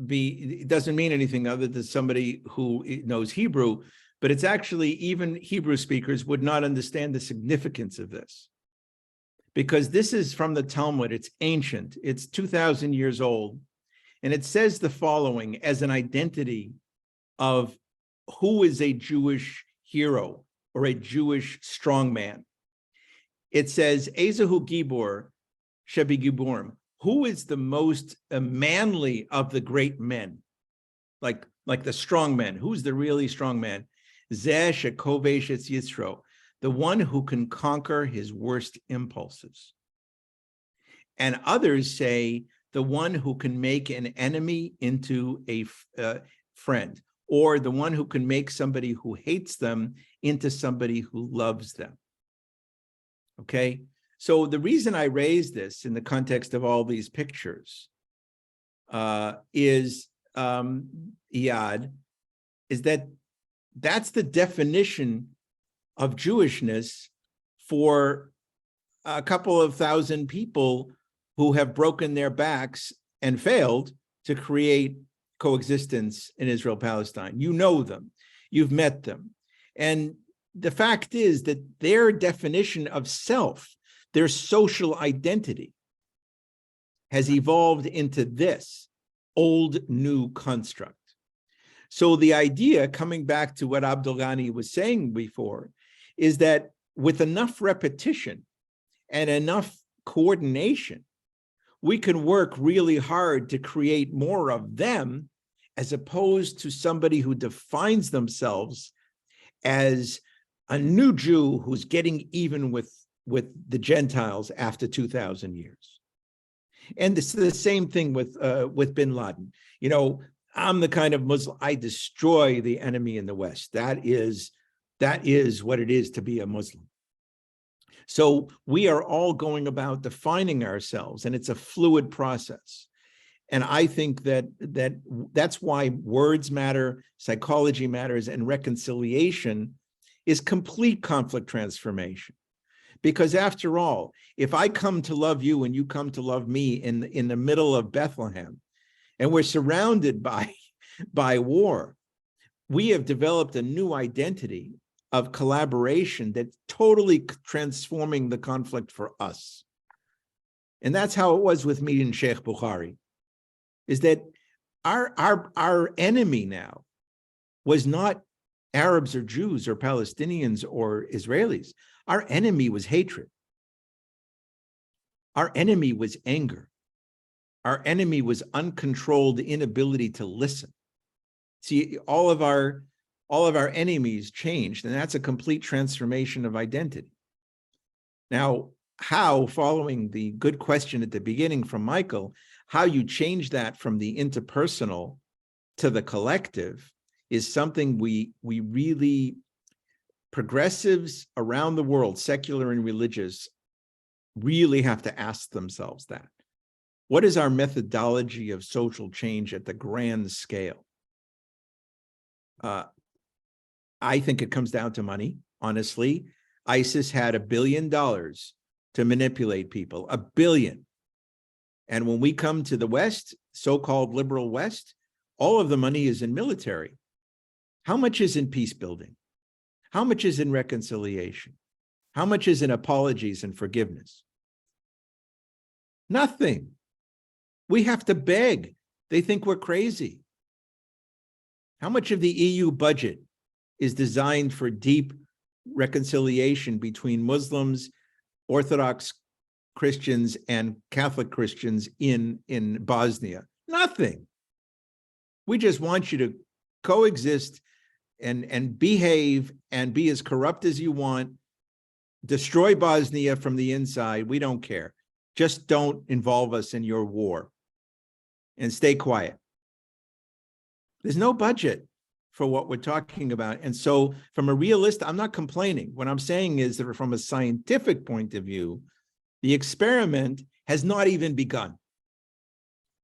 be, it doesn't mean anything other than somebody who knows Hebrew, but it's actually even Hebrew speakers would not understand the significance of this. Because this is from the Talmud, it's ancient, it's 2,000 years old. And it says the following as an identity of who is a Jewish hero or a Jewish strongman. It says, Ezehu Gibor Shebi Giborim, who is the most manly of the great men, like the strong men, who's the really strong man? Zeh shekovesh etz Yisro, the one who can conquer his worst impulses. And others say, the one who can make an enemy into a friend, or the one who can make somebody who hates them into somebody who loves them. Okay, so the reason I raise this in the context of all these pictures is Iyad, is that that's the definition of Jewishness for a couple of thousand people who have broken their backs and failed to create coexistence in Israel-Palestine. You know them, you've met them. And the fact is that their definition of self, their social identity, has evolved into this old new construct. So the idea, coming back to what Abdulghani was saying before, is that with enough repetition and enough coordination, we can work really hard to create more of them, as opposed to somebody who defines themselves as a new Jew who's getting even with the Gentiles after 2,000 years. And it's the same thing with bin Laden. You know, I'm the kind of Muslim, I destroy the enemy in the West. That is what it is to be a Muslim. So we are all going about defining ourselves, and it's a fluid process. And I think that's why words matter, psychology matters, and reconciliation is complete conflict transformation. Because after all, if I come to love you and you come to love me in the middle of Bethlehem, and we're surrounded by war, we have developed a new identity of collaboration that's totally transforming the conflict for us. And that's how it was with me and Sheikh Bukhari, is that our enemy now was not Arabs or Jews or Palestinians or Israelis. Our enemy was hatred. Our enemy was anger. Our enemy was uncontrolled inability to listen. See, all of our enemies changed, and that's a complete transformation of identity. Now, how, following the good question at the beginning from Michael, how you change that from the interpersonal to the collective is something we really, progressives around the world, secular and religious, really have to ask themselves that. What is our methodology of social change at the grand scale? I think it comes down to money, honestly. ISIS had $1 billion to manipulate people, $1 billion. And when we come to the West, so-called liberal West, all of the money is in military. How much is in peace building? How much is in reconciliation? How much is in apologies and forgiveness? Nothing. We have to beg. They think we're crazy. How much of the EU budget is designed for deep reconciliation between Muslims, Orthodox Christians, and Catholic Christians in Bosnia? Nothing. We just want you to coexist and behave and be as corrupt as you want, destroy Bosnia from the inside. We don't care. Just don't involve us in your war and stay quiet. There's no budget for what we're talking about. And so from a realist, I'm not complaining. What I'm saying is that from a scientific point of view, the experiment has not even begun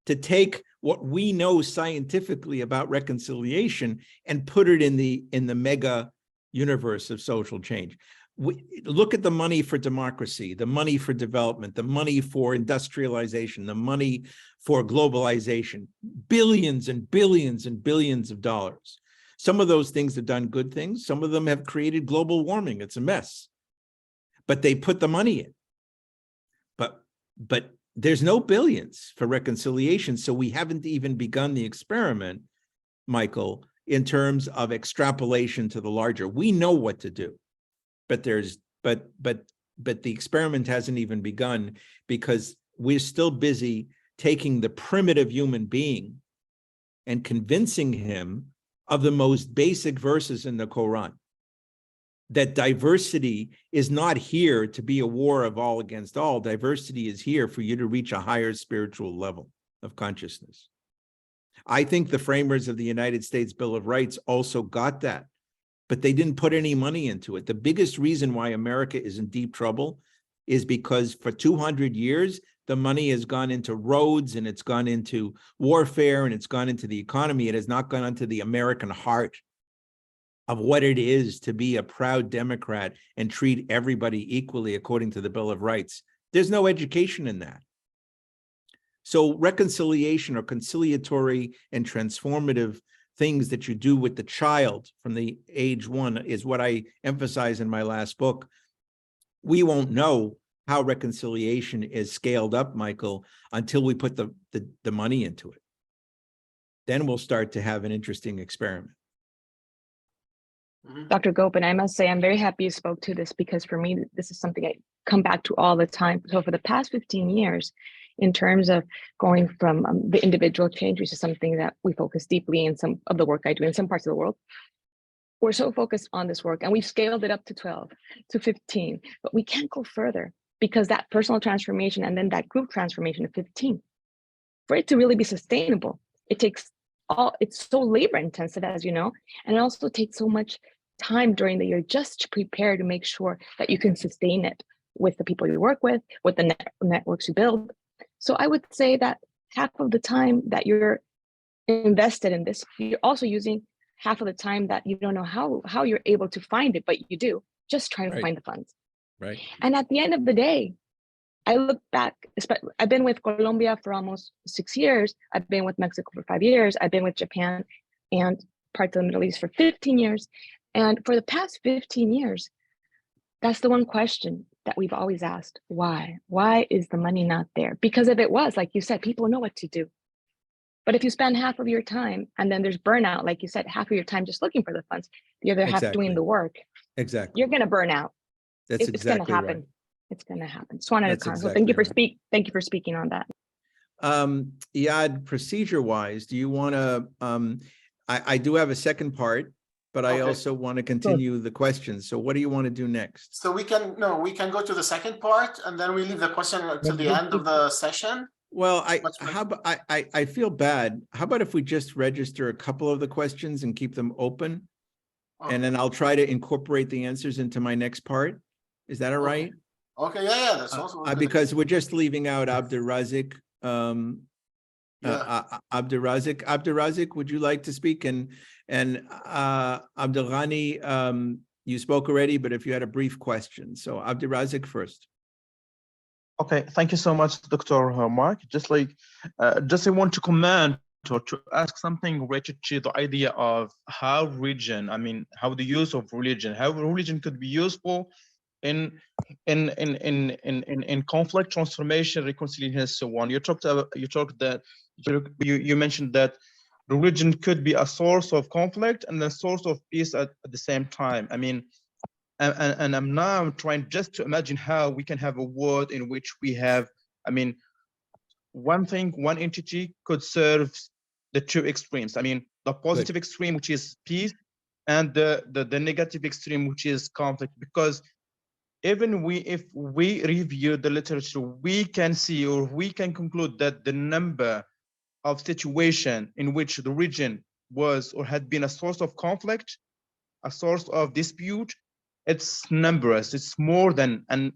to take what we know scientifically about reconciliation and put it in the mega universe of social change. Look at the money for democracy, the money for development, the money for industrialization, the money for globalization, billions and billions and billions of dollars. Some of those things have done good things. Some of them have created global warming. It's a mess, but they put the money in. But there's no billions for reconciliation. So we haven't even begun the experiment, Michael, in terms of extrapolation to the larger. We know what to do. But the experiment hasn't even begun because we're still busy taking the primitive human being and convincing him of the most basic verses in the Quran, that diversity is not here to be a war of all against all. Diversity is here for you to reach a higher spiritual level of consciousness. I think the framers of the United States Bill of Rights also got that, but they didn't put any money into it. The biggest reason why America is in deep trouble is because for 200 years, the money has gone into roads and it's gone into warfare and it's gone into the economy. It has not gone into the American heart of what it is to be a proud Democrat and treat everybody equally according to the Bill of Rights. There's no education in that. So reconciliation or conciliatory and transformative things that you do with the child from the age 1 is what I emphasize in my last book. We won't know how reconciliation is scaled up, Michael, until we put the money into it. Then we'll start to have an interesting experiment. Dr. Gopin, I must say, I'm very happy you spoke to this, because for me, this is something I come back to all the time. So for the past 15 years, in terms of going from the individual change, which is something that we focus deeply in some of the work I do in some parts of the world, we're so focused on this work, and we've scaled it up to 12, to 15, but we can't go further, because that personal transformation and then that group transformation of 15, for it to really be sustainable, it takes it's so labor intensive, as you know, and it also takes so much time during the year just to prepare to make sure that you can sustain it with the people you work with the networks you build. So I would say that half of the time that you're invested in this, you're also using half of the time that you don't know how you're able to find it, but you do, just trying to find the funds. Right. And at the end of the day, I look back, I've been with Colombia for almost 6 years. I've been with Mexico for 5 years. I've been with Japan and parts of the Middle East for 15 years. And for the past 15 years, that's the one question that we've always asked. Why? Why is the money not there? Because if it was, like you said, people know what to do. But if you spend half of your time and then there's burnout, like you said, half of your time just looking for the funds, the other half doing the work, exactly, you're going to burn out. That's It's going to exactly happen. right. It's going to happen. So, thank exactly you for right. thank you for speaking on that. Iyad, procedure-wise, do you want to? I do have a second part, but I also want to continue the questions. So, what do you want to do next? So we can go to the second part, and then we leave the question to the end of the session. Well, I feel bad. How about if we just register a couple of the questions and keep them open, and then I'll try to incorporate the answers into my next part. Is that all right? Okay, yeah, that's also because we're just leaving out Abdurazik. Abdurazik, would you like to speak? And Abdelghani, you spoke already, but if you had a brief question. So Abdurazik first. Okay, thank you so much, Dr. Mark. Just I want to comment or to ask something related to the idea of how the use of religion, how religion could be useful in conflict, transformation, reconciliation, and so on. You mentioned that religion could be a source of conflict and a source of peace at the same time. And I'm now trying just to imagine how we can have a world in which we have, one entity could serve the two extremes. The positive extreme, which is peace, and the negative extreme, which is conflict. Because even if we review the literature, we can see, or we can conclude that the number of situations in which the religion was or had been a source of conflict, a source of dispute, it's numerous. It's more than, and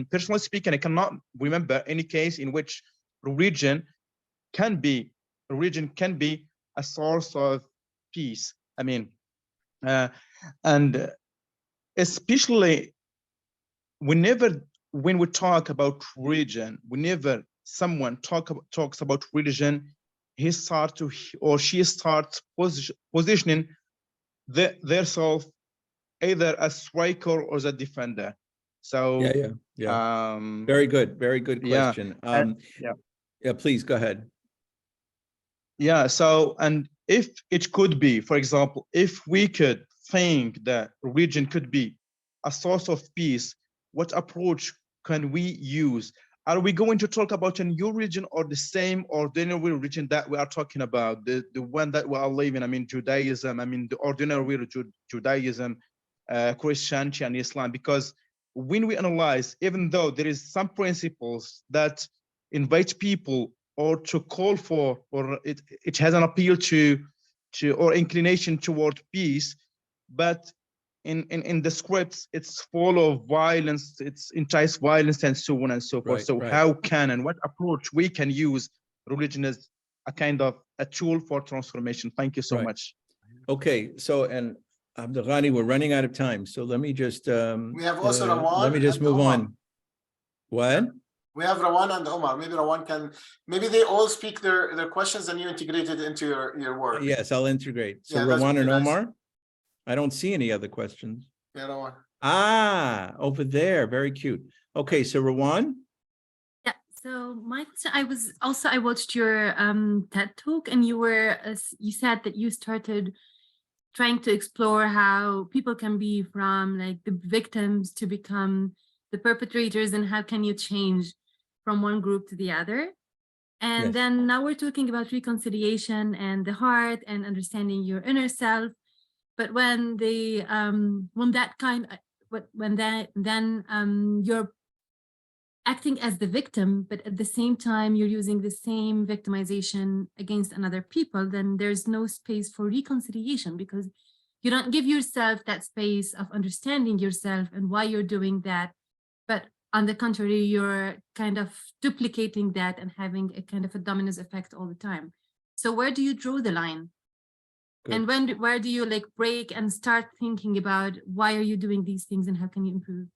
personally speaking, I cannot remember any case in which religion can be a source of peace. And especially when we talk about religion, whenever someone talks about religion, he starts positioning their self either as striker or as a defender. So Very good question. Please go ahead. So, and if it could be, for example, if we could think that religion could be a source of peace, what approach can we use? Are we going to talk about a new religion or the same ordinary religion that we are talking about, the one that we are living? Judaism, the ordinary Judaism, Christianity and Islam? Because when we analyze, even though there is some principles that invite people or to call for, or it has an appeal to or inclination toward peace, but in the scripts, it's full of violence, it's entice violence and so on and so forth. So how can and what approach we can use religion as a kind of a tool for transformation? Thank you so much. Okay, so, and Abdelghani, we're running out of time. So let me just, we have also Rawan. let me just move on. What? We have Rawan and Omar. Maybe Rawan can, maybe they all speak their questions and you integrate it into your work. Yes, I'll integrate. So Yeah, that's Rawan really and nice. Omar? I don't see any other questions. Yeah, Rawan. Ah, over there. Very cute. Okay, so Rawan? Yeah, so my question, I watched your TED talk, and you said that you started trying to explore how people can be from like the victims to become the perpetrators, and how can you change from one group to the other. And Yes. then now we're talking about reconciliation and the heart and understanding your inner self. But when you're acting as the victim, but at the same time you're using the same victimization against another people, then there's no space for reconciliation, because you don't give yourself that space of understanding yourself and why you're doing that. But on the contrary, you're kind of duplicating that and having a kind of a dominoes effect all the time. So where do you draw the line? Good. And where do you like break and start thinking about why are you doing these things and how can you improve?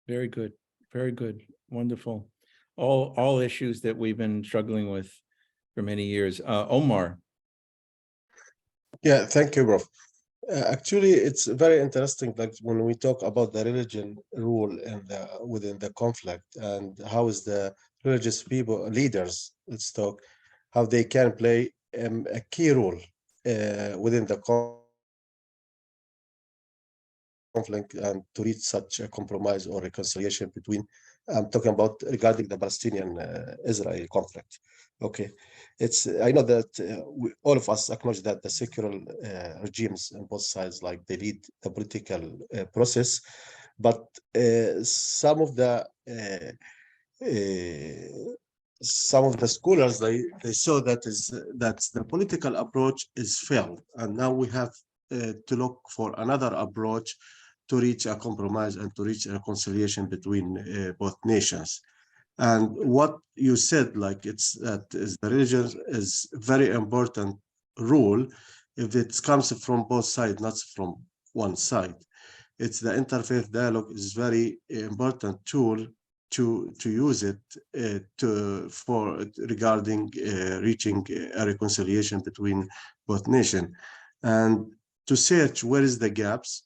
Very good. Very good. Wonderful. All issues that we've been struggling with for many years. Omar. Yeah, thank you, Prof. Actually, it's very interesting, like when we talk about the religion rule within the conflict, and how is the religious people, leaders, let's talk, how they can play a key role within the conflict and to reach such a compromise or reconciliation between, I'm talking about regarding the Palestinian-Israeli conflict. Okay, I know that all of us acknowledge that the secular regimes on both sides, like they lead the political process, but some of the scholars they saw that the political approach is failed, and now we have to look for another approach to reach a compromise and to reach a reconciliation between both nations. And what you said, like the religion is very important rule if it comes from both sides, not from one side. It's the interfaith dialogue is very important tool to use it regarding reaching a reconciliation between both nations, and to search where is the gaps,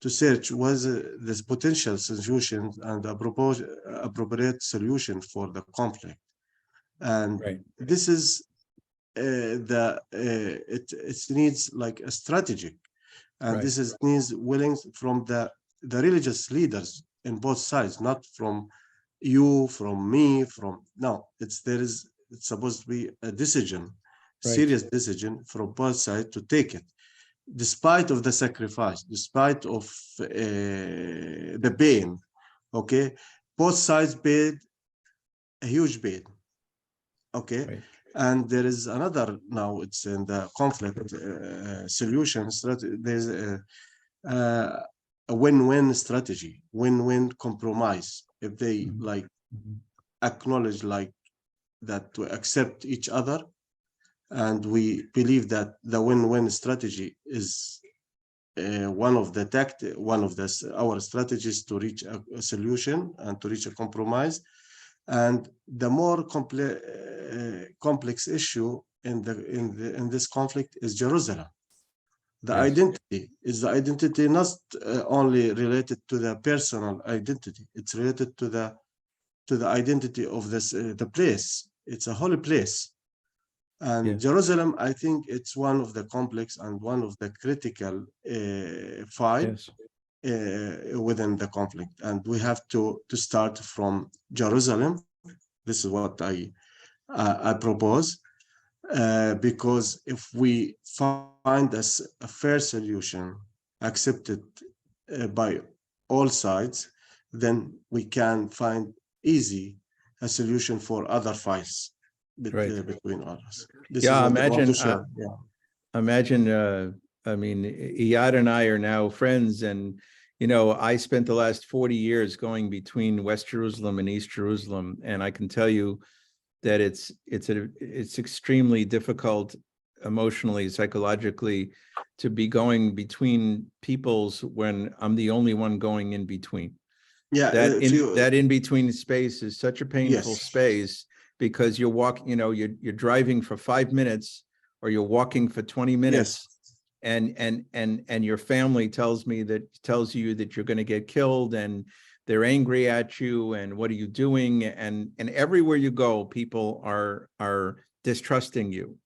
to search was this potential solution and appropriate solution for the conflict. And Right. this is it needs like a strategy, and Right. this is needs willing from the religious leaders in both sides, not from you, from me, no, it's supposed to be a decision, Right. serious decision from both sides to take it, despite of the sacrifice, despite of the pain. Okay, both sides paid a huge pain. Okay, Right. and there is another, now it's in the conflict solution strategy. There's a win-win strategy, win-win compromise. If they Mhm. like Mhm. acknowledge like that, to accept each other, and we believe that the win-win strategy is one of our strategies to reach a solution and to reach a compromise. And the more complex issue in this conflict is Jerusalem. The Yes. identity is the identity not only related to the personal identity; it's related to the identity of this the place. It's a holy place. And Yes. Jerusalem, I think it's one of the complex and one of the critical fight Yes. within the conflict. And we have to start from Jerusalem. This is what I propose, because if we find a fair solution accepted by all sides, then we can find easy a solution for other fights Right. between us. This Yeah, is what I want to imagine, share. I mean, Iyad and I are now friends, and I spent the last 40 years going between West Jerusalem and East Jerusalem, and I can tell you that it's extremely difficult emotionally, psychologically, to be going between peoples when I'm the only one going in between. Yeah, That in between space is such a painful Yes. space, because you're walking, you're driving for 5 minutes, or you're walking for 20 minutes. And your family tells you that you're going to get killed, and they're angry at you, and what are you doing? And everywhere you go, people are distrusting you.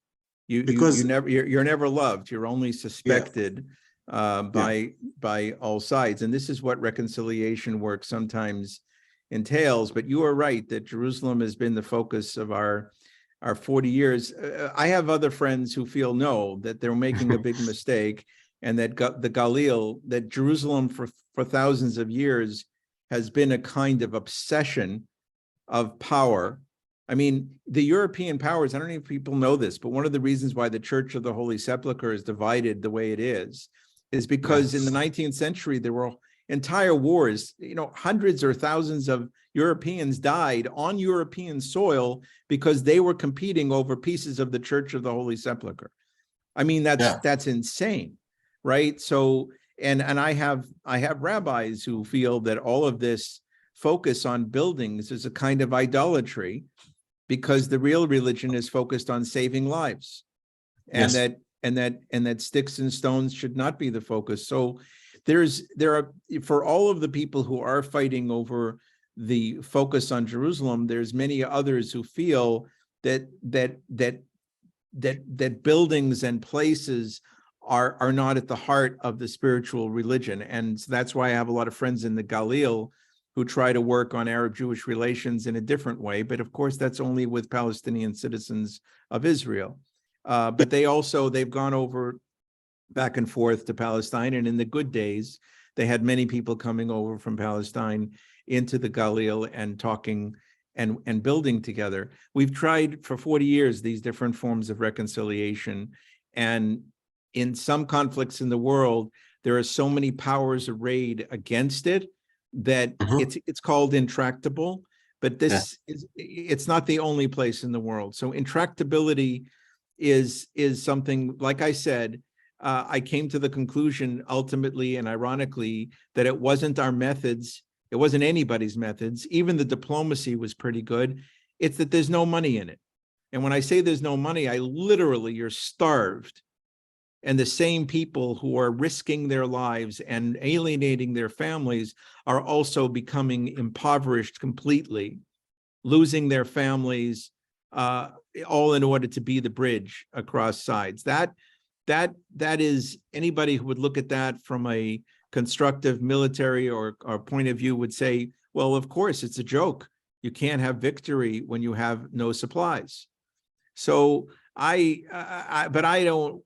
Because You're never loved. You're only suspected by all sides. And this is what reconciliation work sometimes entails. But you are right that Jerusalem has been the focus of our 40 years. I have other friends who feel no, that they're making a big mistake, and that the Galil, that Jerusalem for thousands of years has been a kind of obsession of power. I mean, the European powers, I don't know if people know this, but one of the reasons why the Church of the Holy Sepulchre is divided the way it is because in the 19th century, there were entire wars, hundreds or thousands of Europeans died on European soil because they were competing over pieces of the Church of the Holy Sepulchre. I mean, that's insane, right? So, and I have rabbis who feel that all of this focus on buildings is a kind of idolatry, because the real religion is focused on saving lives, and that sticks and stones should not be the focus. So there are, for all of the people who are fighting over the focus on Jerusalem, there's many others who feel that buildings and places are not at the heart of the spiritual religion. And that's why I have a lot of friends in the Galil who try to work on Arab-Jewish relations in a different way. But of course, that's only with Palestinian citizens of Israel. But they've gone over back and forth to Palestine. And in the good days, they had many people coming over from Palestine into the Galil and talking and building together. We've tried for 40 years these different forms of reconciliation. And in some conflicts in the world, there are so many powers arrayed against it that it's called intractable, but it's not the only place in the world. So intractability is something, like I said, I came to the conclusion ultimately and ironically that it wasn't our methods, it wasn't anybody's methods, even the diplomacy was pretty good. It's that there's no money in it. And when I say there's no money, you're starved. And the same people who are risking their lives and alienating their families are also becoming impoverished completely, losing their families, all in order to be the bridge across sides. That is, anybody who would look at that from a constructive military or point of view would say, well, of course, it's a joke. You can't have victory when you have no supplies. So and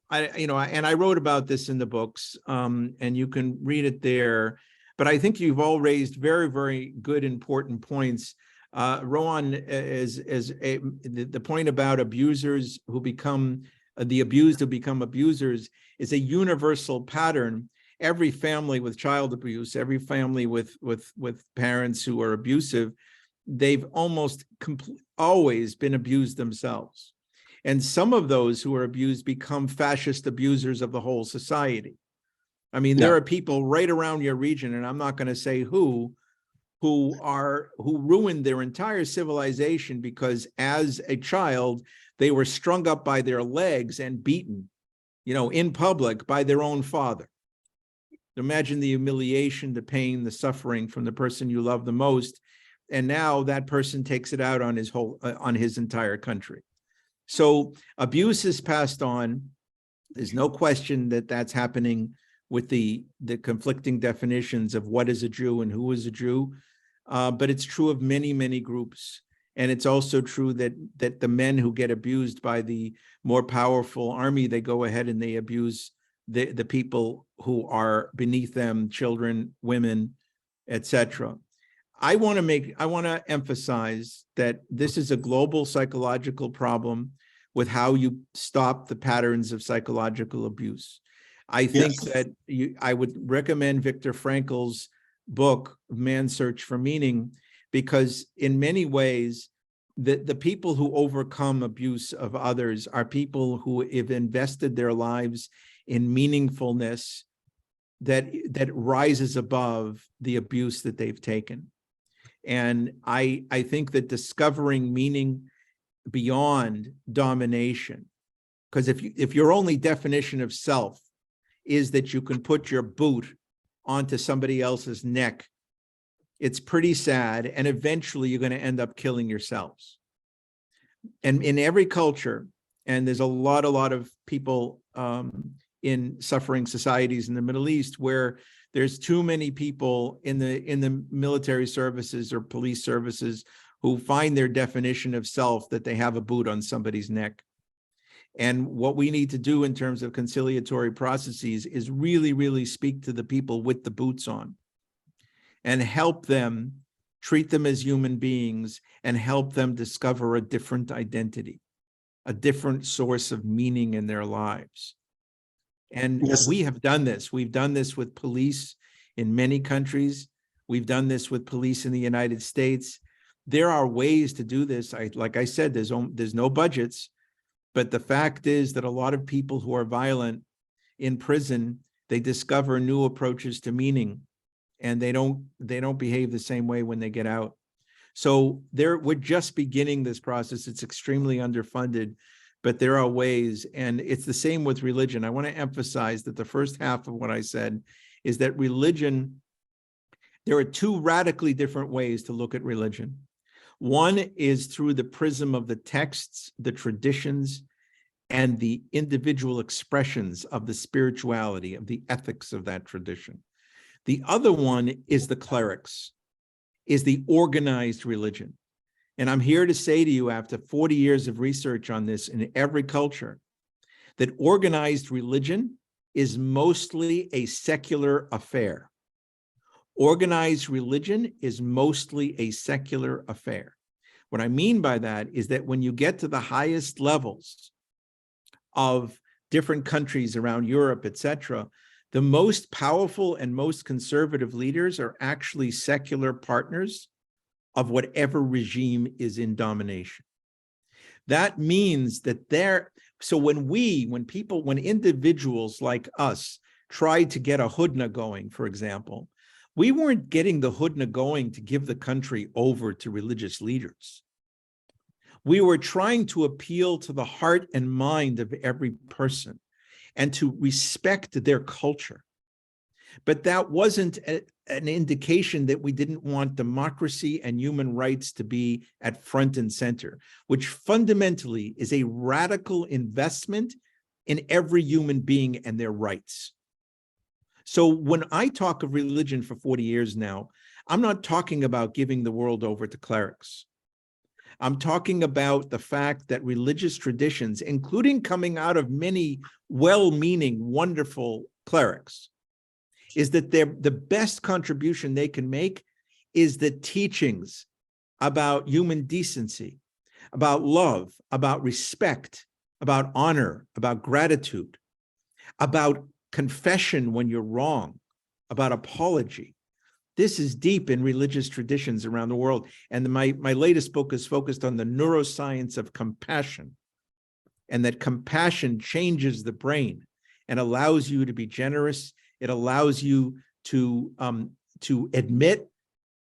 I wrote about this in the books, and you can read it there. But I think you've all raised very, very good, important points. Rowan, the point about abusers who become the abused who become abusers is a universal pattern. Every family with child abuse, every family with parents who are abusive, they've almost always been abused themselves. And some of those who are abused become fascist abusers of the whole society. I mean, there are people right around your region, and I'm not going to say who ruined their entire civilization because as a child, they were strung up by their legs and beaten, in public by their own father. Imagine the humiliation, the pain, the suffering from the person you love the most. And now that person takes it out on his entire country. So abuse is passed on. There's no question that that's happening with the conflicting definitions of what is a Jew and who is a Jew. But it's true of many, many groups. And it's also true that the men who get abused by the more powerful army, they go ahead and they abuse the people who are beneath them, children, women, etc. I want to emphasize that this is a global psychological problem with how you stop the patterns of psychological abuse. I think that I would recommend Viktor Frankl's book, Man's Search for Meaning, because in many ways, the people who overcome abuse of others are people who have invested their lives in meaningfulness, that rises above the abuse that they've taken. And I think that discovering meaning beyond domination, because if your only definition of self is that you can put your boot onto somebody else's neck, it's pretty sad, and eventually you're going to end up killing yourselves. And in every culture, and there's a lot of people in suffering societies in the Middle East where there's too many people in the military services or police services who find their definition of self that they have a boot on somebody's neck. And what we need to do in terms of conciliatory processes is really, really speak to the people with the boots on and help them, treat them as human beings, and help them discover a different identity, a different source of meaning in their lives. And Yes. we have done this. We've done this with police in many countries. We've done this with police in the United States. There are ways to do this. Like I said, there's no budgets, but the fact is that a lot of people who are violent in prison, they discover new approaches to meaning, and they don't behave the same way when they get out. So we're just beginning this process. It's extremely underfunded, but there are ways, and it's the same with religion. I want to emphasize that the first half of what I said is that religion, there are two radically different ways to look at religion. One is through the prism of the texts, the traditions, and the individual expressions of the spirituality, of the ethics of that tradition. The other one is the clerics, is the organized religion. And I'm here to say to you, after 40 years of research on this in every culture, that organized religion is mostly a secular affair. Organized religion is mostly a secular affair. What I mean by that is that when you get to the highest levels of different countries around Europe, etc., the most powerful and most conservative leaders are actually secular partners of whatever regime is in domination. That means that so when individuals like us tried to get a hudna going, for example, we weren't getting the hudna going to give the country over to religious leaders. We were trying to appeal to the heart and mind of every person and to respect their culture. But that wasn't an indication that we didn't want democracy and human rights to be at front and center, which fundamentally is a radical investment in every human being and their rights. So when I talk of religion for 40 years now, I'm not talking about giving the world over to clerics. I'm talking about the fact that religious traditions, including coming out of many well-meaning, wonderful clerics, is that the best contribution they can make is the teachings about human decency, about love, about respect, about honor, about gratitude, about confession when you're wrong, about apology. This is deep in religious traditions around the world. And my latest book is focused on the neuroscience of compassion, and that compassion changes the brain and allows you to be generous. It allows you to admit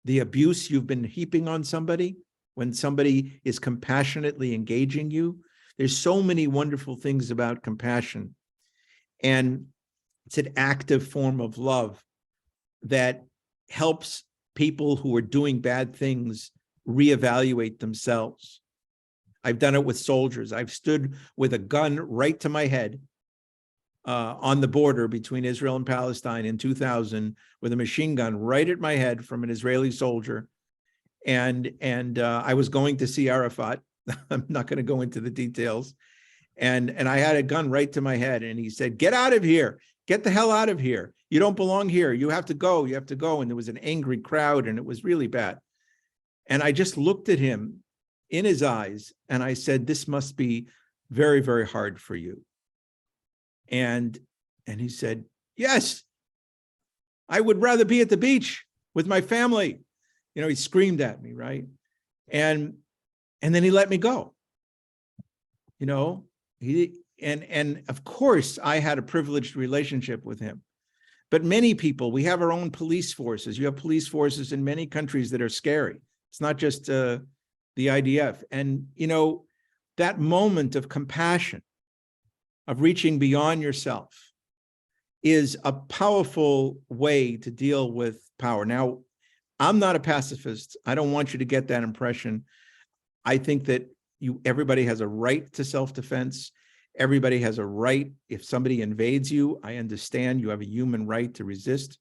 the abuse you've been heaping on somebody when somebody is compassionately engaging you. There's so many wonderful things about compassion. And it's an active form of love that helps people who are doing bad things reevaluate themselves. I've done it with soldiers. I've stood with a gun right to my head on the border between Israel and Palestine in 2000 with a machine gun right at my head from an Israeli soldier. And I was going to see Arafat. I'm not going to go into the details. And I had a gun right to my head. And he said, "Get out of here. Get the hell out of here. You don't belong here. You have to go. You have to go." And there was an angry crowd, and it was really bad. And I just looked at him in his eyes, and I said, "This must be very, very hard for you." And he said, "Yes, I would rather be at the beach with my family." You know, he screamed at me, right? And then he let me go. You know, and of course I had a privileged relationship with him, But many people, we have our own police forces. You have police forces in many countries that are scary. It's not just the IDF. And, you know, that moment of compassion, of reaching beyond yourself, is a powerful way to deal with power. Now, I'm not a pacifist. I don't want you to get that impression. I think that everybody has a right to self-defense. Everybody has a right. If somebody invades you, I understand you have a human right to resist.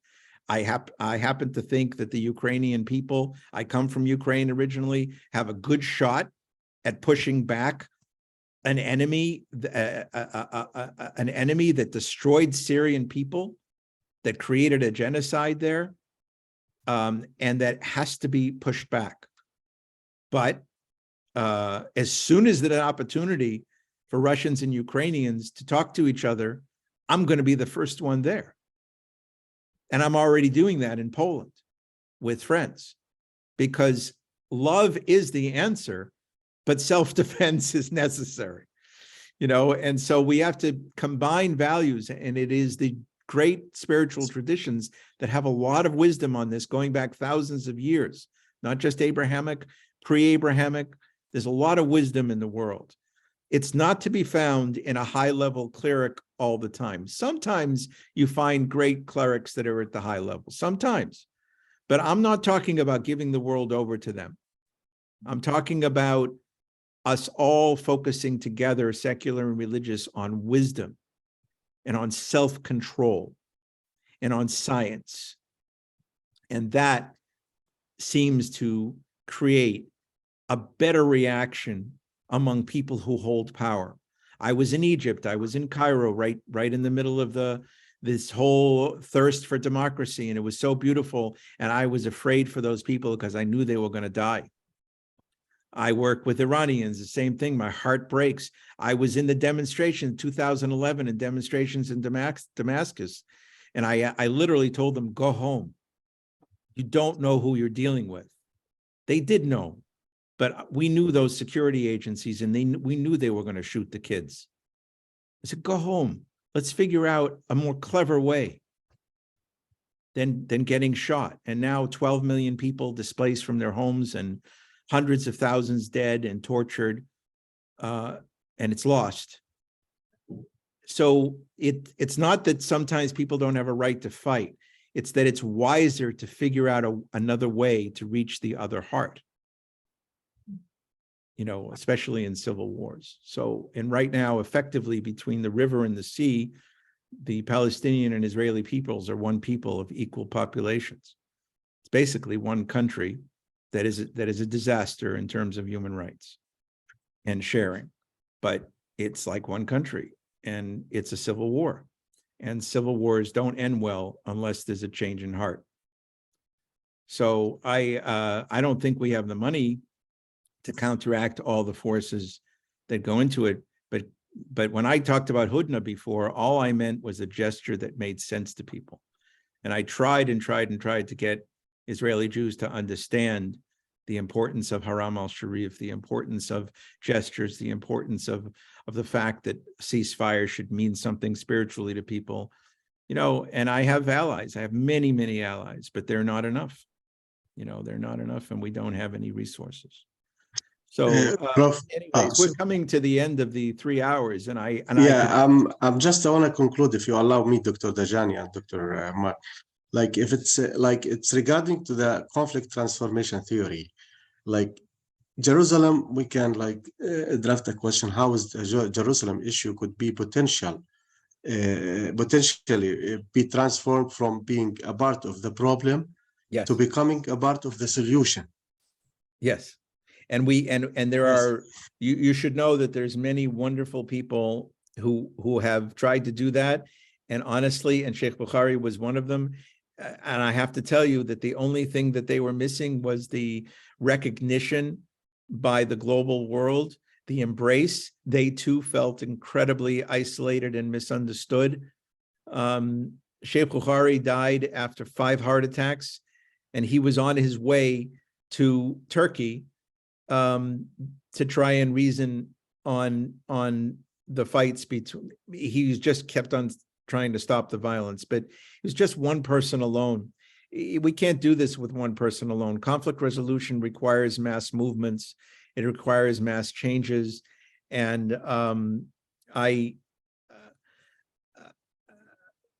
I happen to think that the Ukrainian people, I come from Ukraine originally, have a good shot at pushing back an enemy that destroyed Syrian people, that created a genocide there, and that has to be pushed back. But as soon as there's an opportunity for Russians and Ukrainians to talk to each other, I'm going to be the first one there. And I'm already doing that in Poland with friends, because love is the answer, but self-defense is necessary, you know. And so we have to combine values, and it is the great spiritual traditions that have a lot of wisdom on this, going back thousands of years, not just Abrahamic, pre-Abrahamic. There's a lot of wisdom in the world. It's not to be found in a high-level cleric all the time. Sometimes you find great clerics that are at the high level, sometimes. But I'm not talking about giving the world over to them. I'm talking about us all focusing together, secular and religious, on wisdom and on self-control and on science. And that seems to create a better reaction among people who hold power. I was in Egypt, I was in Cairo, right in the middle of this whole thirst for democracy, and it was so beautiful, and I was afraid for those people because I knew they were going to die. I work with Iranians, the same thing, my heart breaks. I was in the demonstration in 2011 and demonstrations in Damascus, and I literally told them, go home. You don't know who you're dealing with. They did know, but we knew those security agencies, and we knew they were going to shoot the kids. I said, go home. Let's figure out a more clever way than getting shot. And now 12 million people displaced from their homes and hundreds of thousands dead and tortured, and it's lost. So it's not that sometimes people don't have a right to fight. It's that it's wiser to figure out another way to reach the other heart, you know, especially in civil wars. So, and right now, effectively, between the river and the sea, the Palestinian and Israeli peoples are one people of equal populations. It's basically one country that is a disaster in terms of human rights and sharing, but it's like one country, and it's a civil war, and civil wars don't end well unless there's a change in heart. So I don't think we have the money to counteract all the forces that go into it, but when I talked about Hudna before, all I meant was a gesture that made sense to people, and I tried and tried and tried to get Israeli Jews to understand the importance of Haram al-Sharif, the importance of gestures, the importance of the fact that ceasefire should mean something spiritually to people, you know. And I have allies. I have many, many allies, but they're not enough. You know, they're not enough, and we don't have any resources. So, Prof, anyways, we're coming to the end of the 3 hours, and I want to conclude, if you allow me, Dr. Dajani and Dr. Mark. Like, if it's it's regarding to the conflict transformation theory, like Jerusalem, we can draft a question: how is the Jerusalem issue could be potentially be transformed from being a part of the problem to becoming a part of the solution? Yes. And there are, you should know that there's many wonderful people who have tried to do that. And honestly, and Sheikh Bukhari was one of them. And I have to tell you that the only thing that they were missing was the recognition by the global world, the embrace. They too felt incredibly isolated and misunderstood. Sheikh Bukhari died after 5 heart attacks, and he was on his way to Turkey to try and reason on the fights between. He just kept on trying to stop the violence, but it was just one person alone. We can't do this with one person alone. Conflict resolution requires mass movements. It requires mass changes. And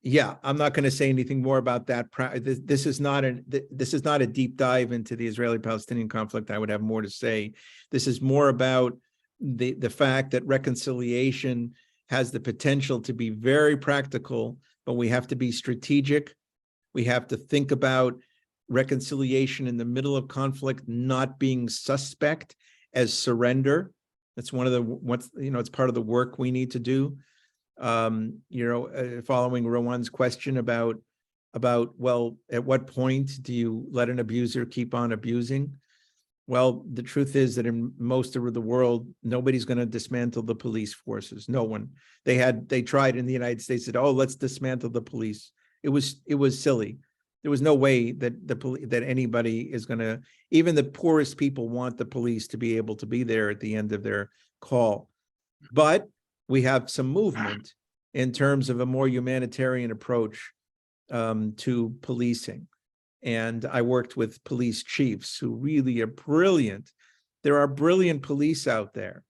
yeah, I'm not going to say anything more about that. This is not a deep dive into the Israeli-Palestinian conflict. I would have more to say. This is more about the fact that reconciliation has the potential to be very practical, but we have to be strategic. We have to think about reconciliation in the middle of conflict not being suspect as surrender. That's one of the it's part of the work we need to do. Following Rowan's question about well, at what point do you let an abuser keep on abusing? Well, the truth is that in most of the world, nobody's going to dismantle the police forces. No one. They tried in the United States, said, oh, let's dismantle the police. It was silly. There was no way that anybody is going to, even the poorest people want the police to be able to be there at the end of their call. But we have some movement in terms of a more humanitarian approach to policing. And I worked with police chiefs who really are brilliant. There are brilliant police out there.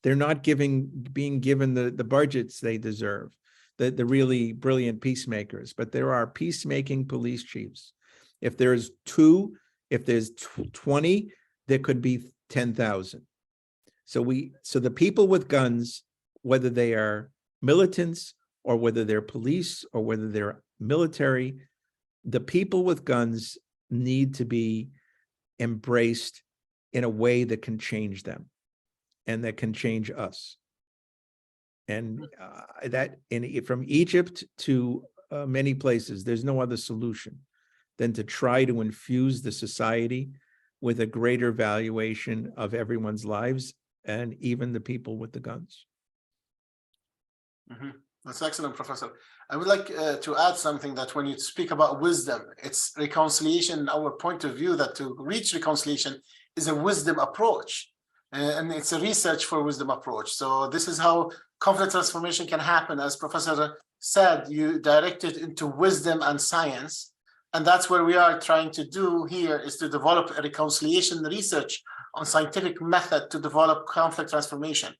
They're not being given the budgets they deserve, the really brilliant peacemakers, but there are peacemaking police chiefs. If there's 2, if there's 20, there could be 10,000. So the people with guns, whether they are militants or whether they're police or whether they're military, the people with guns need to be embraced in a way that can change them and that can change us. And from Egypt to many places, there's no other solution than to try to infuse the society with a greater valuation of everyone's lives and even the people with the guns. Mm-hmm. That's excellent, Professor. I would like to add something that when you speak about wisdom, it's reconciliation, our point of view that to reach reconciliation is a wisdom approach. And it's a research for wisdom approach. So this is how conflict transformation can happen. As Professor said, you direct it into wisdom and science. And that's where we are trying to do here is to develop a reconciliation research on scientific method to develop conflict transformation.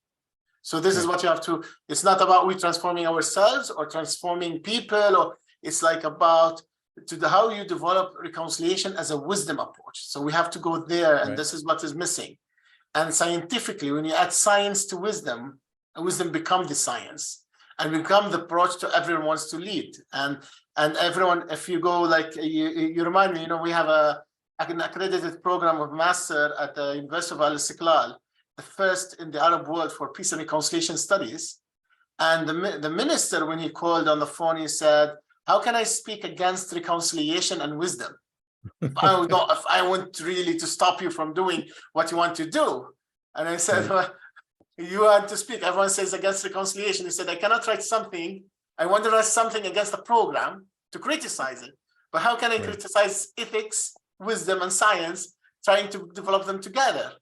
So this is what you have to, it's not about we transforming ourselves or transforming people, or it's like about how you develop reconciliation as a wisdom approach. So we have to go there, and this is what is missing. And scientifically, when you add science to wisdom, wisdom becomes the science and become the approach to everyone wants to lead. And everyone, if you go like, you remind me, we have an accredited program of master at the University of Al-Istiqlal, the first in the Arab world for peace and reconciliation studies. And the minister, when he called on the phone, he said, how can I speak against reconciliation and wisdom? If I want really to stop you from doing what you want to do. And I said, well, you want to speak. Everyone says against reconciliation. He said, I cannot write something. I want to write something against the program to criticize it. But how can I criticize ethics, wisdom, and science, trying to develop them together?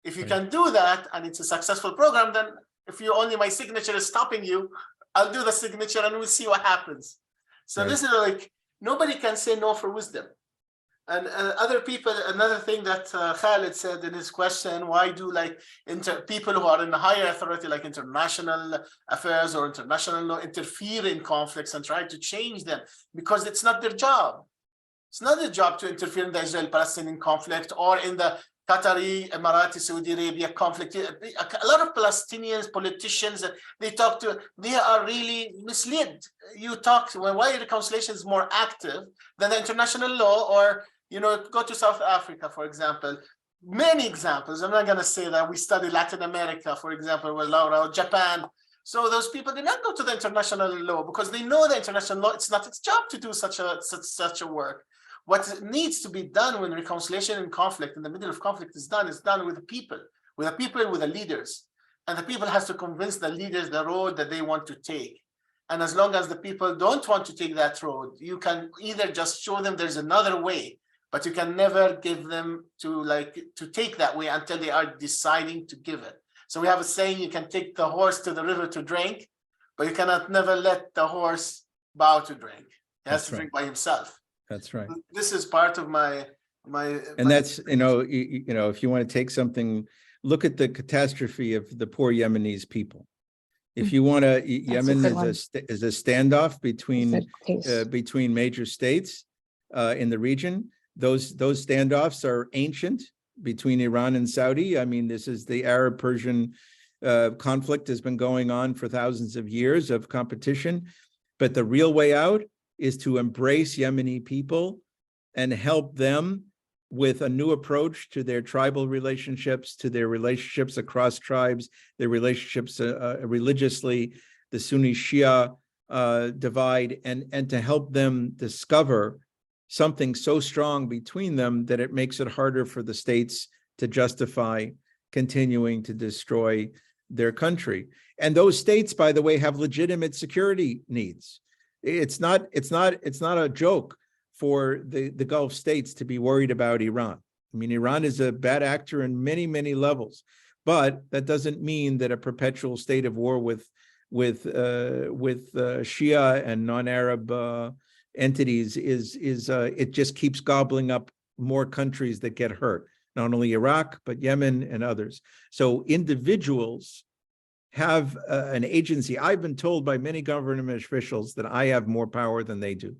If you can do that, and it's a successful program, then if my signature is stopping you, I'll do the signature and we'll see what happens. So this is like, nobody can say no for wisdom. And other people, another thing that Khalid said in his question, why do people who are in the higher authority, like international affairs or international law, interfere in conflicts and try to change them? Because it's not their job. It's not their job to interfere in the Israel-Palestinian conflict or in the Qatari, Emirati, Saudi Arabia conflict. A lot of Palestinians, politicians, they are really misled. You talk, why reconciliation is more active than the international law, or go to South Africa, for example. Many examples. I'm not going to say that we study Latin America, for example, with Laue, or Japan. So those people did not go to the international law because they know the international law, it's not its job to do such a work. What needs to be done when reconciliation and conflict in the middle of conflict is done with the people, with the leaders. And the people has to convince the leaders the road that they want to take. And as long as the people don't want to take that road, you can either just show them there's another way, but you can never give them to take that way until they are deciding to give it. So we have a saying, you can take the horse to the river to drink, but you cannot never let the horse bow to drink. He has That's to right. drink by himself. That's right. This is part of my And that's, if you want to take something, look at the catastrophe of the poor Yemenis people. If you want to, Yemen good is a standoff between case. between major states in the region. Those standoffs are ancient between Iran and Saudi. I mean, this is the Arab-Persian conflict has been going on for thousands of years of competition. But the real way out is to embrace Yemeni people and help them with a new approach to their tribal relationships, to their relationships across tribes, their relationships religiously, the Sunni Shia divide, and to help them discover something so strong between them that it makes it harder for the states to justify continuing to destroy their country. And those states, by the way, have legitimate security needs. It's not a joke for the Gulf states to be worried about Iran. I mean, Iran is a bad actor in many, many levels, but that doesn't mean that a perpetual state of war with Shia and non-Arab entities is it just keeps gobbling up more countries that get hurt, not only Iraq, but Yemen and others. So individuals have an agency. I've been told by many government officials that I have more power than they do,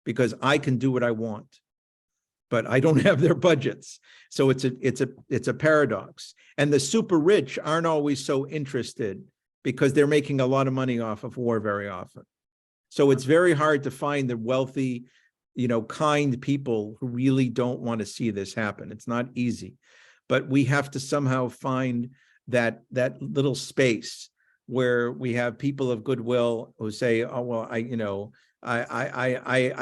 because I can do what I want, but I don't have their budgets. So it's a paradox. And the super rich aren't always so interested because they're making a lot of money off of war very often. So it's very hard to find the wealthy, kind people who really don't want to see this happen. It's not easy, but we have to somehow find that little space where we have people of goodwill who say, oh, well, I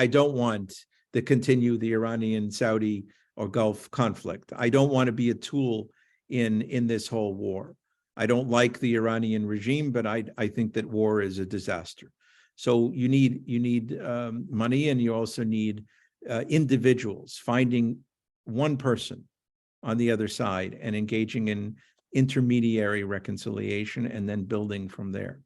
don't want to continue the Iranian, Saudi, or Gulf conflict. I don't want to be a tool in this whole war. I don't like the Iranian regime, but I think that war is a disaster. So you need money, and you also need individuals, finding one person on the other side and engaging in intermediary reconciliation and then building from there.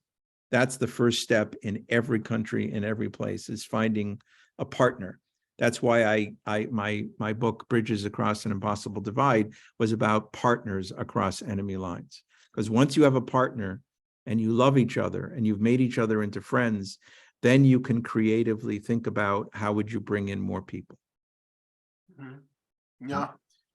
That's the first step in every country, in every place, is finding a partner. That's why my book, Bridges Across an Impossible Divide, was about partners across enemy lines. Because once you have a partner and you love each other and you've made each other into friends, then you can creatively think about how would you bring in more people. Mm-hmm. Yeah.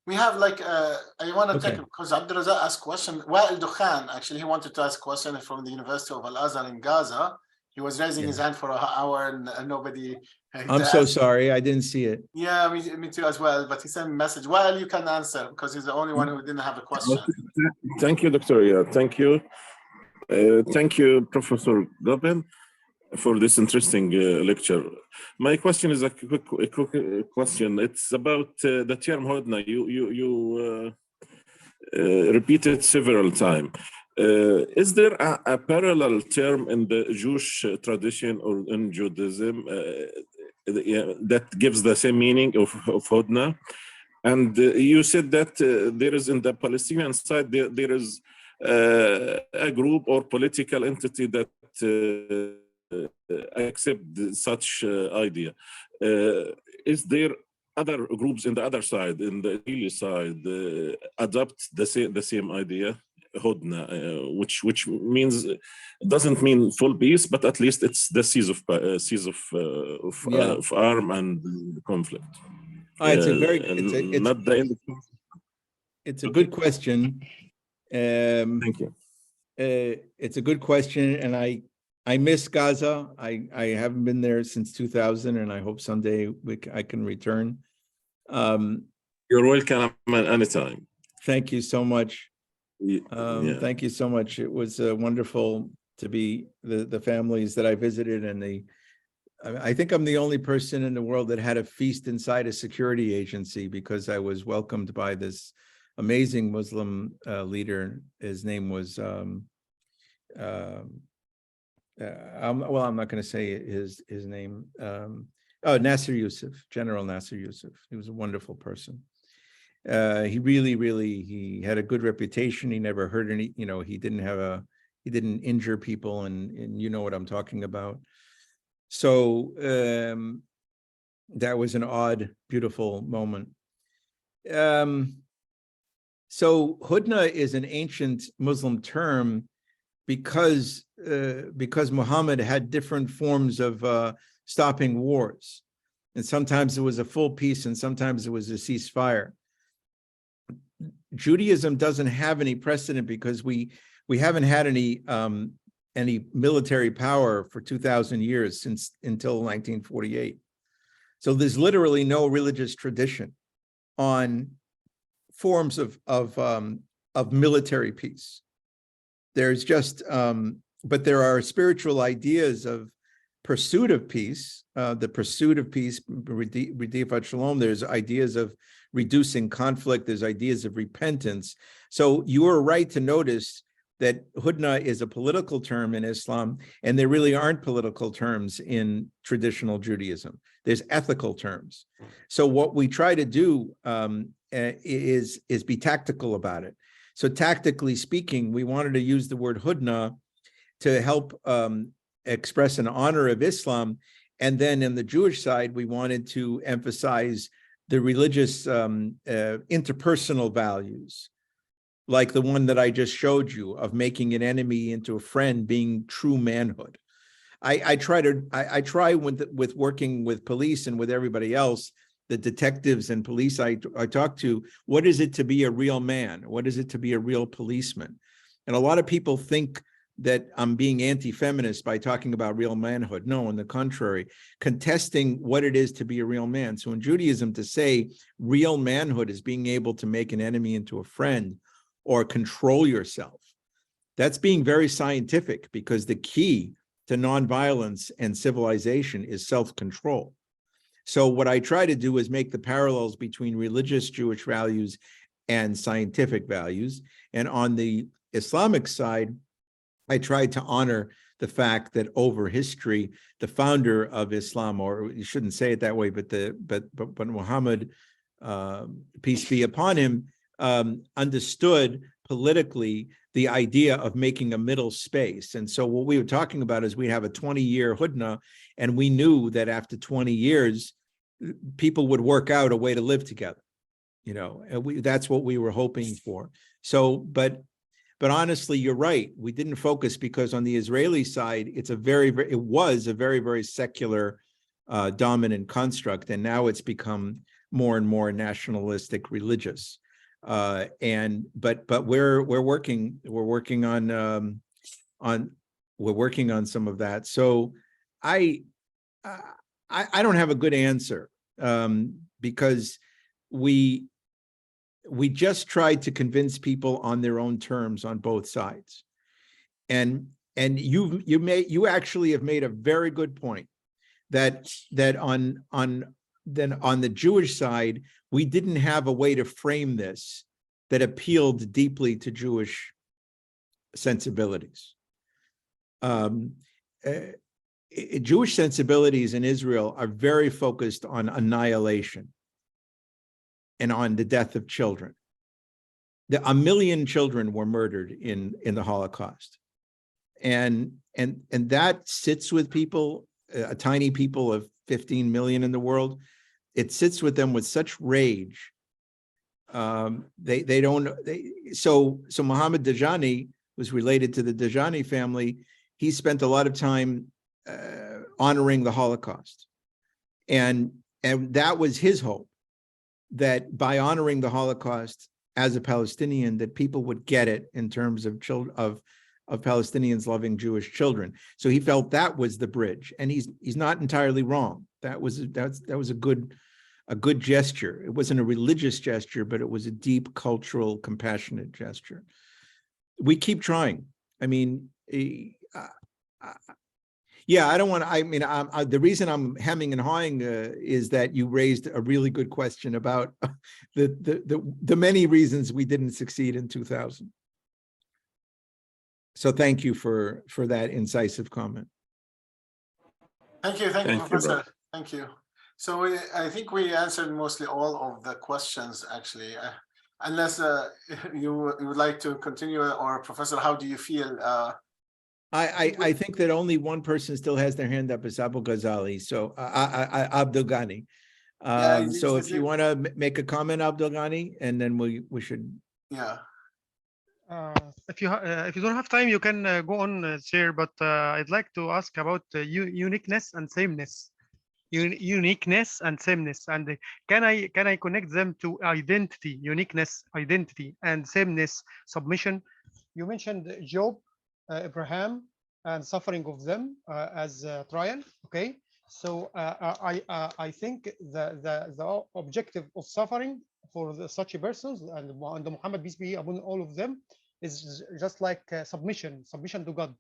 We have I want to take, because Abdulrazak asked a question. Wael Dukhan, actually, he wanted to ask a question from the University of Al-Azhar in Gaza. He was raising his hand for an hour and nobody. I'm so sorry, I didn't see it. Yeah, me too as well, but he sent a message. Wael, you can answer because he's the only one who didn't have a question. Thank you, Dr. Yeah, thank you. Thank you, Professor Gopin, for this interesting lecture. My question is a quick question. It's about the term Hodna. You repeated several times. Is there a parallel term in the Jewish tradition or in Judaism that gives the same meaning of Hodna? And you said that there is, in the Palestinian side, there is a group or political entity that accept such idea. Is there other groups in the other side, in the Israeli side, adopt the same idea, Hodna, which means, doesn't mean full peace, but at least it's the cease of arm and conflict. It's a good question. Thank you. It's a good question, and I miss Gaza. I haven't been there since 2000, and I hope someday I can return. You're welcome anytime. Thank you so much. Thank you so much. It was wonderful to be the families that I visited, and I think I'm the only person in the world that had a feast inside a security agency, because I was welcomed by this amazing Muslim leader. His name was well, I'm not going to say his name. Nasser Yusuf, General Nasser Yusuf. He was a wonderful person. He really had a good reputation. He never hurt any, he didn't injure people, and you know what I'm talking about. So that was an odd, beautiful moment. So hudna is an ancient Muslim term because Muhammad had different forms of stopping wars. And sometimes it was a full peace and sometimes it was a ceasefire. Judaism doesn't have any precedent because we haven't had any military power for 2,000 years until 1948. So there's literally no religious tradition on forms of military peace. There's just, but there are spiritual ideas of pursuit of peace, the pursuit of peace, Rediafat Shalom. There's ideas of reducing conflict. There's ideas of repentance. So you are right to notice that hudna is a political term in Islam, and there really aren't political terms in traditional Judaism. There's ethical terms. So what we try to do is be tactical about it. So tactically speaking, we wanted to use the word hudna to help express an honor of Islam. And then in the Jewish side, we wanted to emphasize the religious interpersonal values, like the one that I just showed you of making an enemy into a friend, being true manhood. I try with working with police and with everybody else, the detectives and police I talk to, what is it to be a real man? What is it to be a real policeman? And a lot of people think that I'm being anti-feminist by talking about real manhood. No, on the contrary, contesting what it is to be a real man. So in Judaism, to say real manhood is being able to make an enemy into a friend or control yourself, that's being very scientific, because the key to nonviolence and civilization is self-control. So what I try to do is make the parallels between religious Jewish values and scientific values. And on the Islamic side, I tried to honor the fact that over history, the founder of Islam, or you shouldn't say it that way, but Muhammad, peace be upon him, understood politically the idea of making a middle space. And so what we were talking about is we have a 20-year hudna, and we knew that after 20 years, people would work out a way to live together. You know, and that's what we were hoping for. So, but honestly, you're right. We didn't focus because on the Israeli side, it was a very, very secular dominant construct, and now it's become more and more nationalistic, religious. But we're working on some of that. So I don't have a good answer because we just tried to convince people on their own terms on both sides. And you actually have made a very good point that on the Jewish side, we didn't have a way to frame this that appealed deeply to Jewish sensibilities. Jewish sensibilities in Israel are very focused on annihilation and on the death of children. 1 million children were murdered in the Holocaust. And that sits with people, a tiny people of 15 million in the world. It sits with them with such rage. So Mohammed Dajani was related to the Dajani family. He spent a lot of time honoring the Holocaust. And that was his hope, that by honoring the Holocaust as a Palestinian, that people would get it in terms of Palestinians loving Jewish children. So he felt that was the bridge, and he's not entirely wrong. That was a good gesture. It wasn't a religious gesture, but it was a deep cultural, compassionate gesture. We keep trying. I mean, yeah, I don't want to, the reason I'm hemming and hawing is that you raised a really good question about the many reasons we didn't succeed in 2000. So thank you for that incisive comment. Thank you, Professor. Thank you. So I think we answered mostly all of the questions, actually. Unless you would like to continue, or Professor, how do you feel? I think that only one person still has their hand up, is Abu Ghazali. So Abdul Ghani. Yeah, So if you want to make a comment, Abdul Ghani, and then we should. Yeah. If you don't have time, you can go on, Chair. But I'd like to ask about uniqueness and sameness. Uniqueness and sameness, and can I connect them to identity, uniqueness, identity, and sameness, submission? You mentioned Job, Abraham, and suffering of them as a trial. Okay, so I think the objective of suffering for such a persons and Muhammad, peace be upon all of them, is just like submission to God.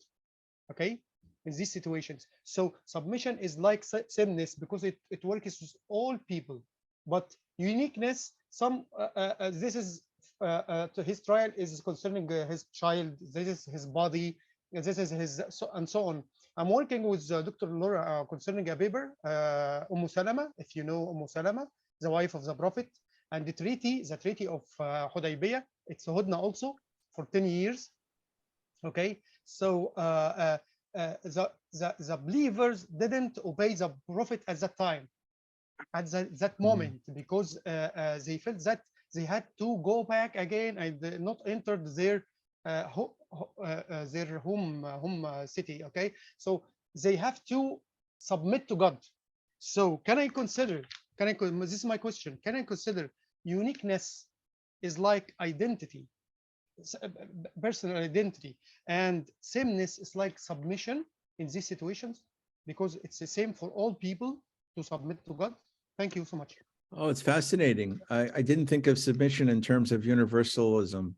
Okay, in these situations. So submission is like sameness because it works with all people, but uniqueness, this is to his trial is concerning his child, this is his body, this is his, and so on. I'm working with Dr. Laura concerning a paper, Salama, if you know Salama, the wife of the Prophet, and the treaty of Hudaybiyah, it's Hudna also for 10 years. Okay, so the believers didn't obey the Prophet at that time, at that moment, because they felt that they had to go back again and not entered their home city. Okay, so they have to submit to God. So can I consider? This is my question. Can I consider uniqueness is like identity, personal identity, and sameness is like submission in these situations, because it's the same for all people to submit to God? Thank you so much. Oh, it's fascinating. I didn't think of submission in terms of universalism,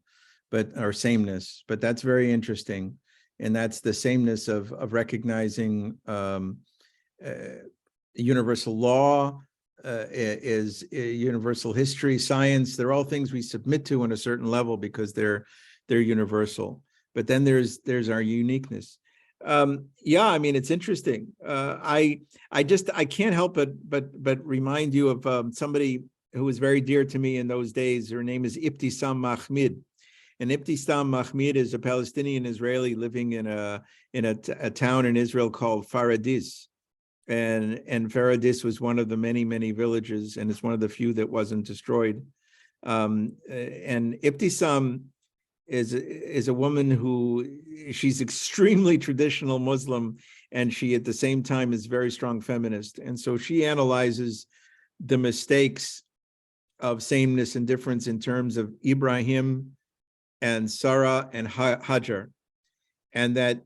or sameness, but that's very interesting. And that's the sameness of recognizing universal law, is universal history, science. They're all things we submit to on a certain level because they're universal. But then there's our uniqueness. Yeah, I mean, it's interesting. I can't help but remind you of somebody who was very dear to me in those days. Her name is Ibtisam Mahmid. And Ibtisam Mahmid is a Palestinian Israeli living in a town in Israel called Faradis. And Faradis was one of the many villages, and it's one of the few that wasn't destroyed. And Ibtisam is a woman who, she's extremely traditional Muslim, and she at the same time is very strong feminist. And so she analyzes the mistakes of sameness and difference in terms of Ibrahim and Sarah and Hajar, and that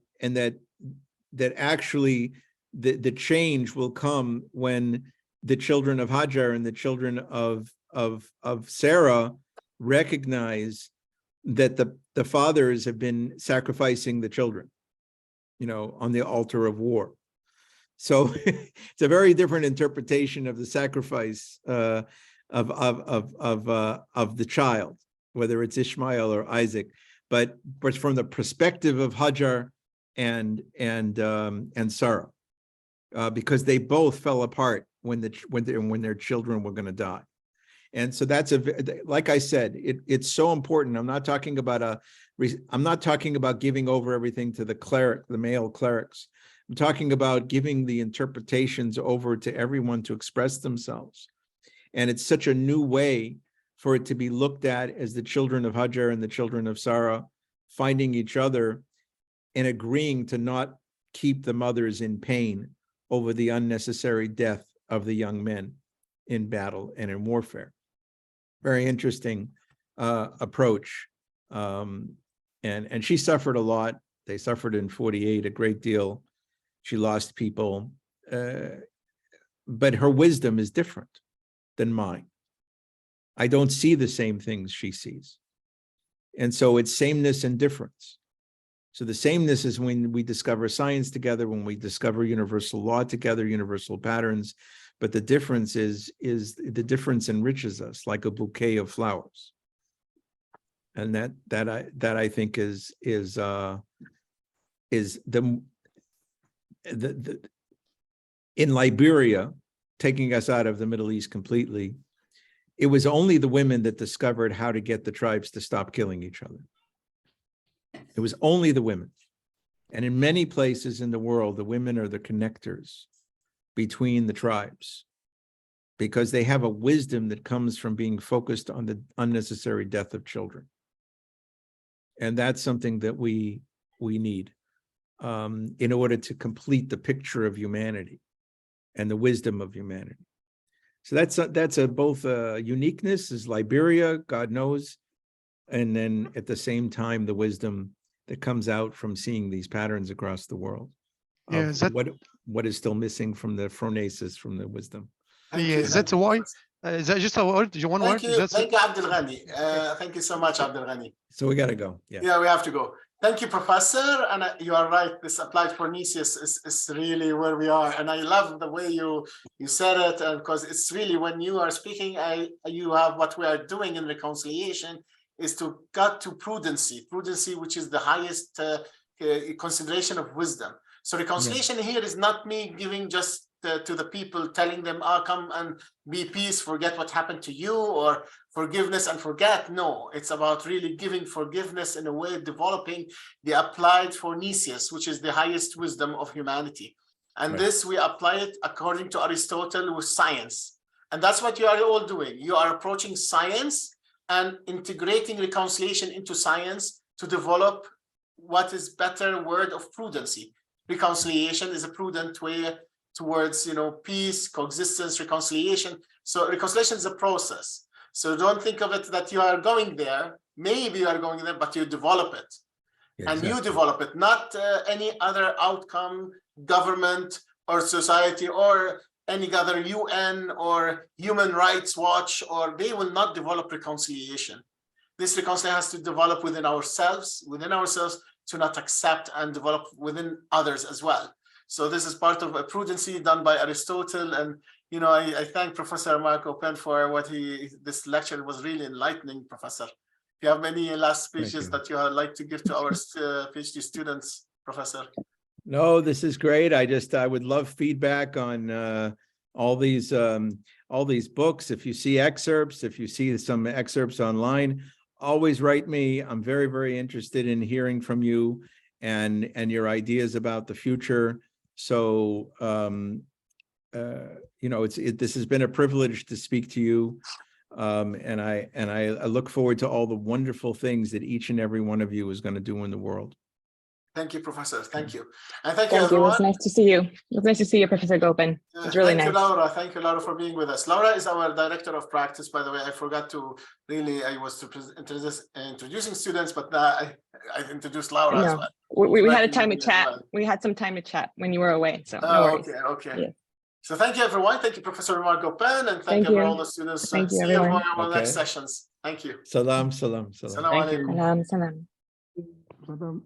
actually the change will come when the children of Hajar and the children of Sarah recognize that the fathers have been sacrificing the children, on the altar of war. So it's a very different interpretation of the sacrifice of the child, whether it's Ishmael or Isaac, but from the perspective of Hajar and Sarah, because they both fell apart when their children were going to die. And so that's like I said, it's so important. I'm not talking about giving over everything to the male clerics. I'm talking about giving the interpretations over to everyone to express themselves. And it's such a new way for it to be looked at as the children of Hajar and the children of Sarah finding each other and agreeing to not keep the mothers in pain over the unnecessary death of the young men in battle and in warfare. Very interesting approach. And she suffered a lot. They suffered in 48 a great deal. She lost people, but her wisdom is different than mine. I don't see the same things she sees. And so it's sameness and difference. So the sameness is when we discover science together, when we discover universal law together, universal patterns. But the difference is the difference enriches us like a bouquet of flowers. And that I think is the in Liberia, taking us out of the Middle East completely, it was only the women that discovered how to get the tribes to stop killing each other. It was only the women. And in many places in the world, the women are the connectors between the tribes because they have a wisdom that comes from being focused on the unnecessary death of children. And that's something that we need in order to complete the picture of humanity and the wisdom of humanity. So that's both a uniqueness as Liberia, God knows, and then at the same time, the wisdom that comes out from seeing these patterns across the world. Yeah, What is still missing from the phronesis, from the wisdom. That's why. Is that just a word? One word? Thank you, Abdul Ghani. Thank you so much, Abdul Ghani. So we got to go. Yeah, we have to go. Thank you, Professor. And you are right. This applied phronesis is really where we are. And I love the way you said it, and because it's really when you are speaking, you have what we are doing in reconciliation is to cut to prudency, which is the highest consideration of wisdom. So reconciliation here is not me giving just to the people, telling them, oh, come and be peace, forget what happened to you, or forgiveness and forget. No, it's about really giving forgiveness in a way, developing the applied phronesis, which is the highest wisdom of humanity. And this, we apply it according to Aristotle with science. And that's what you are all doing. You are approaching science and integrating reconciliation into science to develop what is better word of prudency. Reconciliation is a prudent way towards, peace, coexistence, reconciliation. So reconciliation is a process. So don't think of it that you are going there. Maybe you are going there, but you develop it. And you develop it, not any other outcome, government or society or any other UN or Human Rights Watch, or they will not develop reconciliation. This reconciliation has to develop within ourselves to not accept and develop within others as well. So this is part of a prudency done by Aristotle. And, I thank Professor Mark Gopin for this lecture was really enlightening, Professor. If you have many last speeches that you would like to give to our PhD students, Professor. No, this is great. I would love feedback on all these books. If you see excerpts, if you see some excerpts online, always write me. I'm very, very interested in hearing from you and your ideas about the future. So, this has been a privilege to speak to you. And I look forward to all the wonderful things that each and every one of you is going to do in the world. Thank you, Professor. Thank you. And thank you, Thank you. everyone. It was nice to see you. It was nice to see you, Professor Gopin. It was really nice. Thank you, Laura. Thank you, Laura, for being with us. Laura is our director of practice, by the way. I forgot to I was introducing students, but I introduced Laura as well. We had a time to chat. We had some time to chat when you were away. So no worries. Okay. Yeah. So thank you, everyone. Thank you, Professor Mark Gopin, and thank you all the students. Thank you, See everyone. you for our next sessions. Thank you. Salam. Salam alaikum. Salam. Salam.